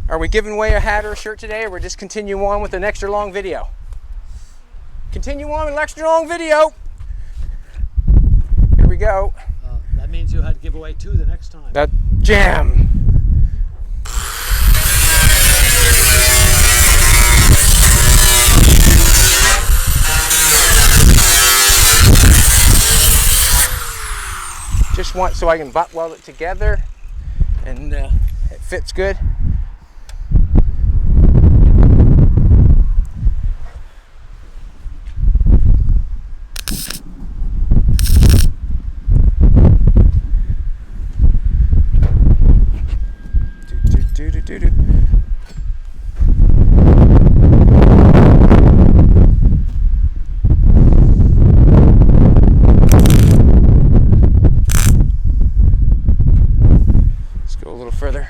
Are we giving away a hat or a shirt today, or we're just continuing on with an extra long video? Continue on with an extra long video. Here we go. That means you'll have to give away 2 the next time. That jam. Just want so I can butt weld it together and it fits good. Let's go a little further.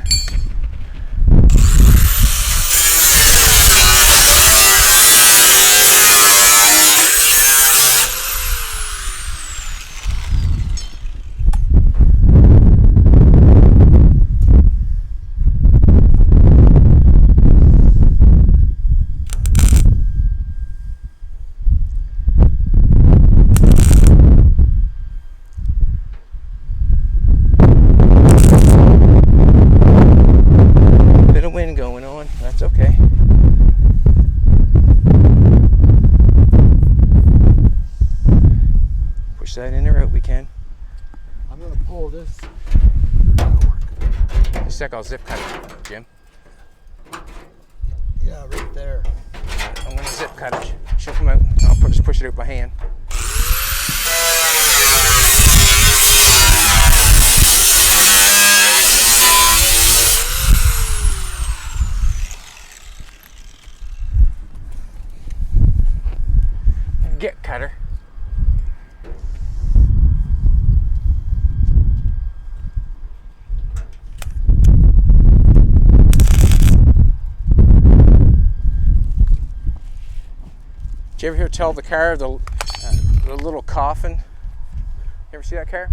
Wind going on, that's okay. Push that in there out, we can. I'm going to pull this. In a sec, I'll zip cut it, Jim. Yeah, right there. I'm going to zip cut it. She'll come out. I'll just push it out by hand. Get cutter. Did you ever hear tell the car the little coffin? You ever see that car?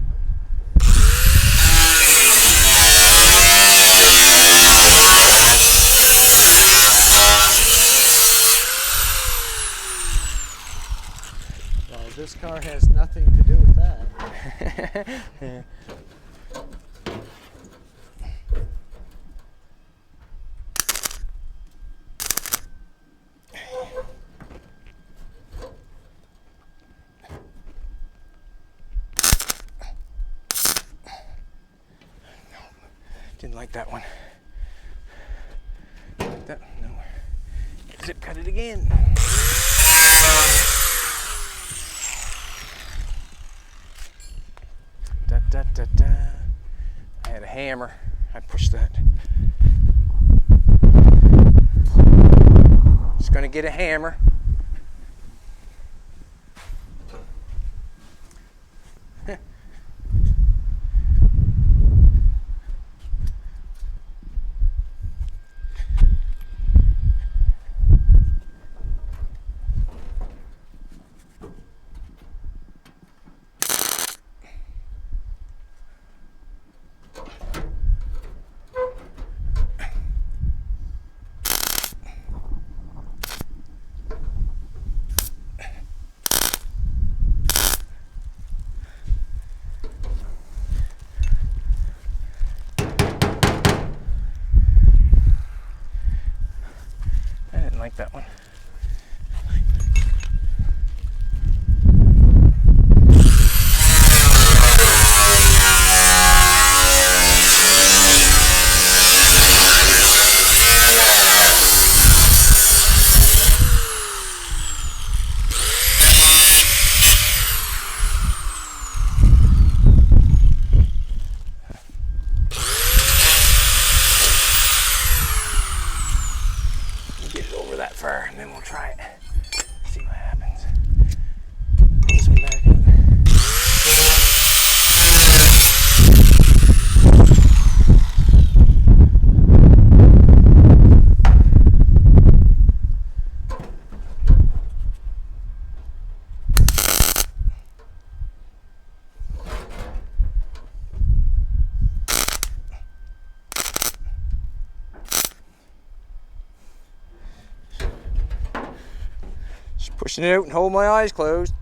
This car has nothing to do with that. Yeah. Didn't like that one. Like that? No. Zip cut it again. Da, da, da. I had a hammer. I pushed that. Just gonna get a hammer. Like that one. Pushing it out and hold my eyes closed.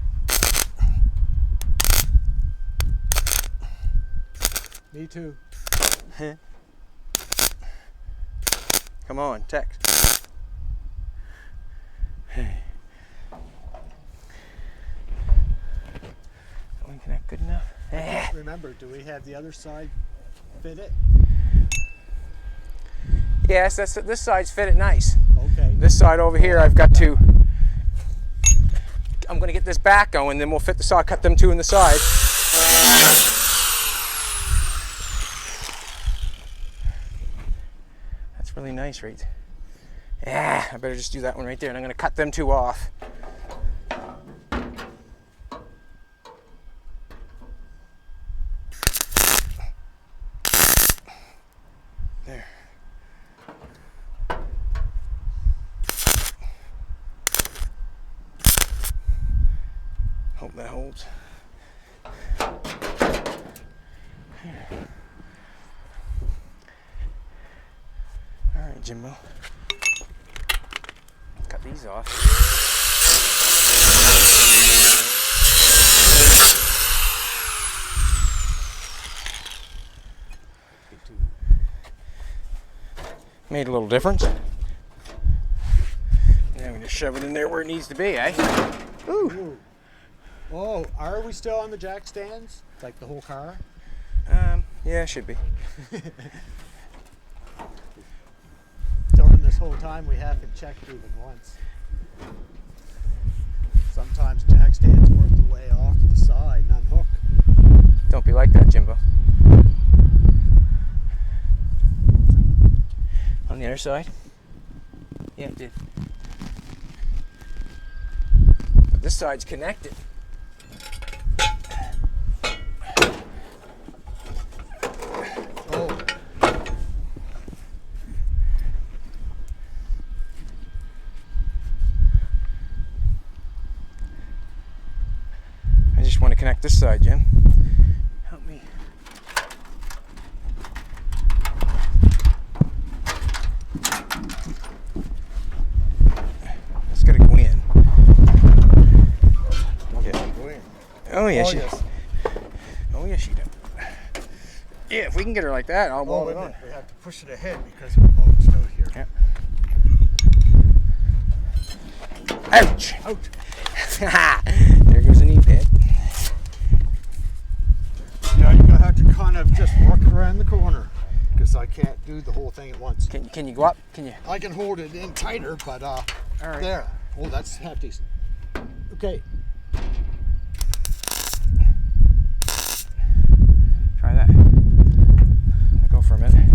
Me too. Come on, text. Don't we connect good enough? Remember, do we have the other side fitted? Yes, this side's fitted nice. Okay. This side over here, I've got to. I'm going to get this back going, then we'll fit the side. Cut them two in the side. That's really nice, right? Yeah, I better just do that one right there, and I'm going to cut them two off. There. Hope that holds. All right, Jimbo. Cut these off. Made a little difference. Now we just shove it in there where it needs to be, eh? Ooh. Ooh. Oh, are we still on the jack stands? Like the whole car? Yeah, should be. During this whole time, we haven't checked even once. Sometimes jack stands work their way off to the side and unhook. Don't be like that, Jimbo. On the other side? Yeah, it did. But this side's connected. Oh. I just want to connect this side, Jim. Help me. It's got to go in. Oh, yes, yes. Oh, yes, she does. Yeah, if we can get her like that, I'll weld it on. We have to push it ahead because it's snow here. Yep. Ouch! Ouch! There goes the knee pad. Yeah, you're gonna have to kind of just work it around the corner because I can't do the whole thing at once. Can you go up? Can you? I can hold it in tighter, but All right. there. Oh, that's half decent. Okay. Try that. Go for a minute.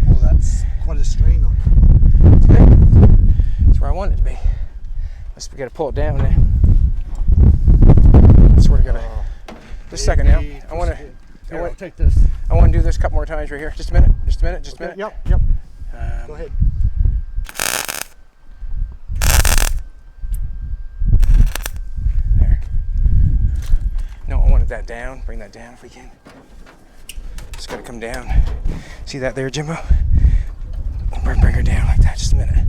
Oh, that's quite a strain on it. Okay. That's where I want it to be. Let's we gotta pull it down there. That's where we're gonna. Just a second now. I want to. I'll take this. I want to do this a couple more times right here. Just a minute. Just a minute. Just a minute. Yep. Go ahead. There. No, I wanted that down. Bring that down if we can. Just gotta come down. See that there, Jimbo? Bring her down like that. Just a minute.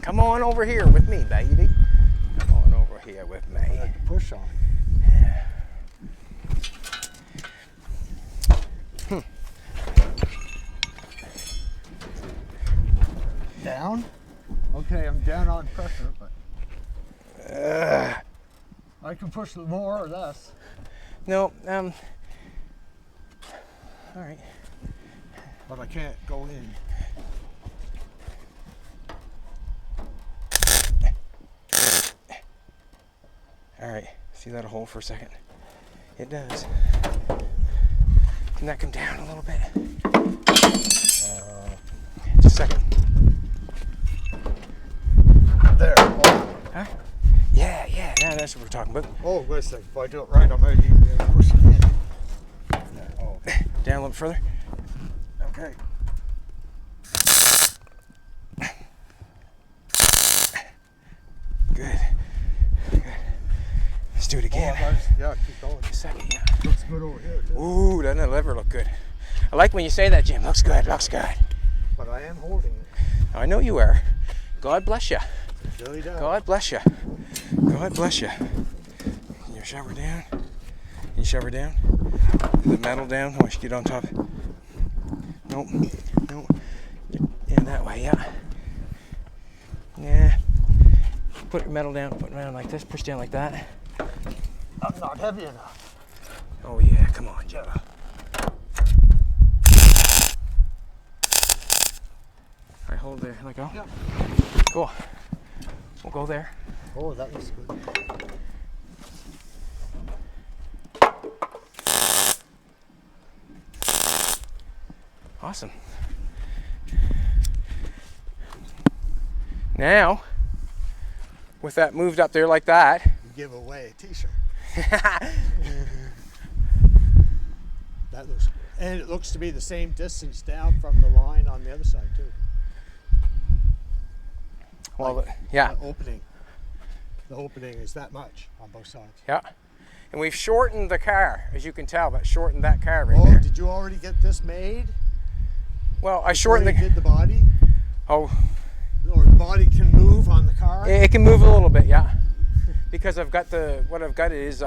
Come on over here with me, baby. Come on over here with me. I have to push on. Down? Okay, I'm down on pressure, but I can push more or less. No, all right. But I can't go in. All right, see that hole for a second? It does. Can that come down a little bit? Just a second. There. Oh. Huh? Yeah, now that's what we're talking about. Oh, wait a second. If I do it right, I might even be able to push it in. There. Oh. Down a little further. Okay. Good. Let's do it again. Oh, yeah, keep going. Just a second, yeah. Looks good over here, too. Ooh, doesn't that lever look good? I like when you say that, Jim. Looks good, looks good. But I am holding it. I know you are. God bless you. Really does. God bless you. God bless you. Your shower down. You shower down. The metal down. I want you to get on top. Nope. Nope. In that way, yeah. Yeah. Put your metal down, put it around like this, push down like that. I'm not heavy enough. Oh yeah, come on, Joe. Alright, hold there, let go. Yep. Cool. We'll go there. Oh, that looks good. Awesome. Now, with that moved up there like that, You give away a t-shirt. That looks, and it looks to be the same distance down from the line on the other side too. well, Like, yeah, The opening is that much on both sides. yeah. And we've shortened the car, as you can tell, but shortened that car right Oh, there. did you already get this made? Well, I Before shortened you did the body? Oh, Or the body can move on the car? it can move a little bit, yeah. Because I've got what I've got is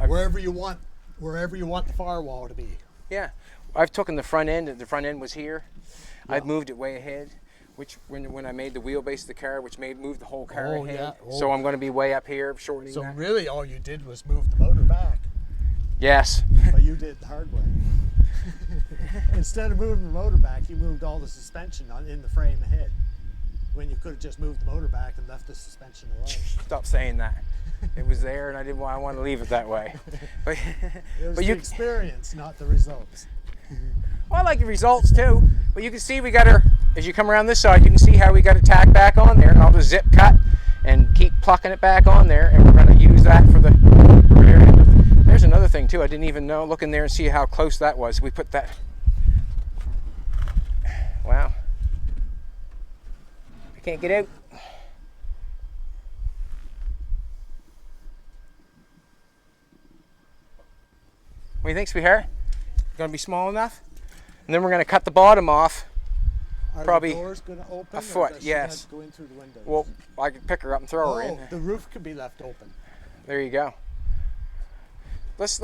Wherever you want the firewall to be. yeah, I've taken the front end. The front end was here. Yeah. I've moved it way ahead, which when I made the wheelbase of the car, which moved the whole car Oh, ahead. yeah. Oh. So I'm going to be way up here, shortening So that. really all you did was move the motor back. Yes. But you did it the hard way. Instead of moving the motor back, you moved all the suspension in the frame ahead. When you could have just moved the motor back and left the suspension alone. Stop saying that. It was there, and I want to leave it that way. But, It was but the you, experience, not the results. well, I like the results too. But you can see we got her. As you come around this side, you can see how we got it tacked back on there, and I'll just zip cut and keep plucking it back on there, and we're going to use that for the rear end. There's another thing too. I didn't even know. Look in there and see how close that was. We put that. Wow. I can't get out. What do you think, sweetheart? Going to be small enough? And then we're going to cut the bottom off. Are Probably the doors going to open? a foot, Or does she yes. have to go in through the windows? Well, I could pick her up and throw her in. The roof could be left open. There you go. Let's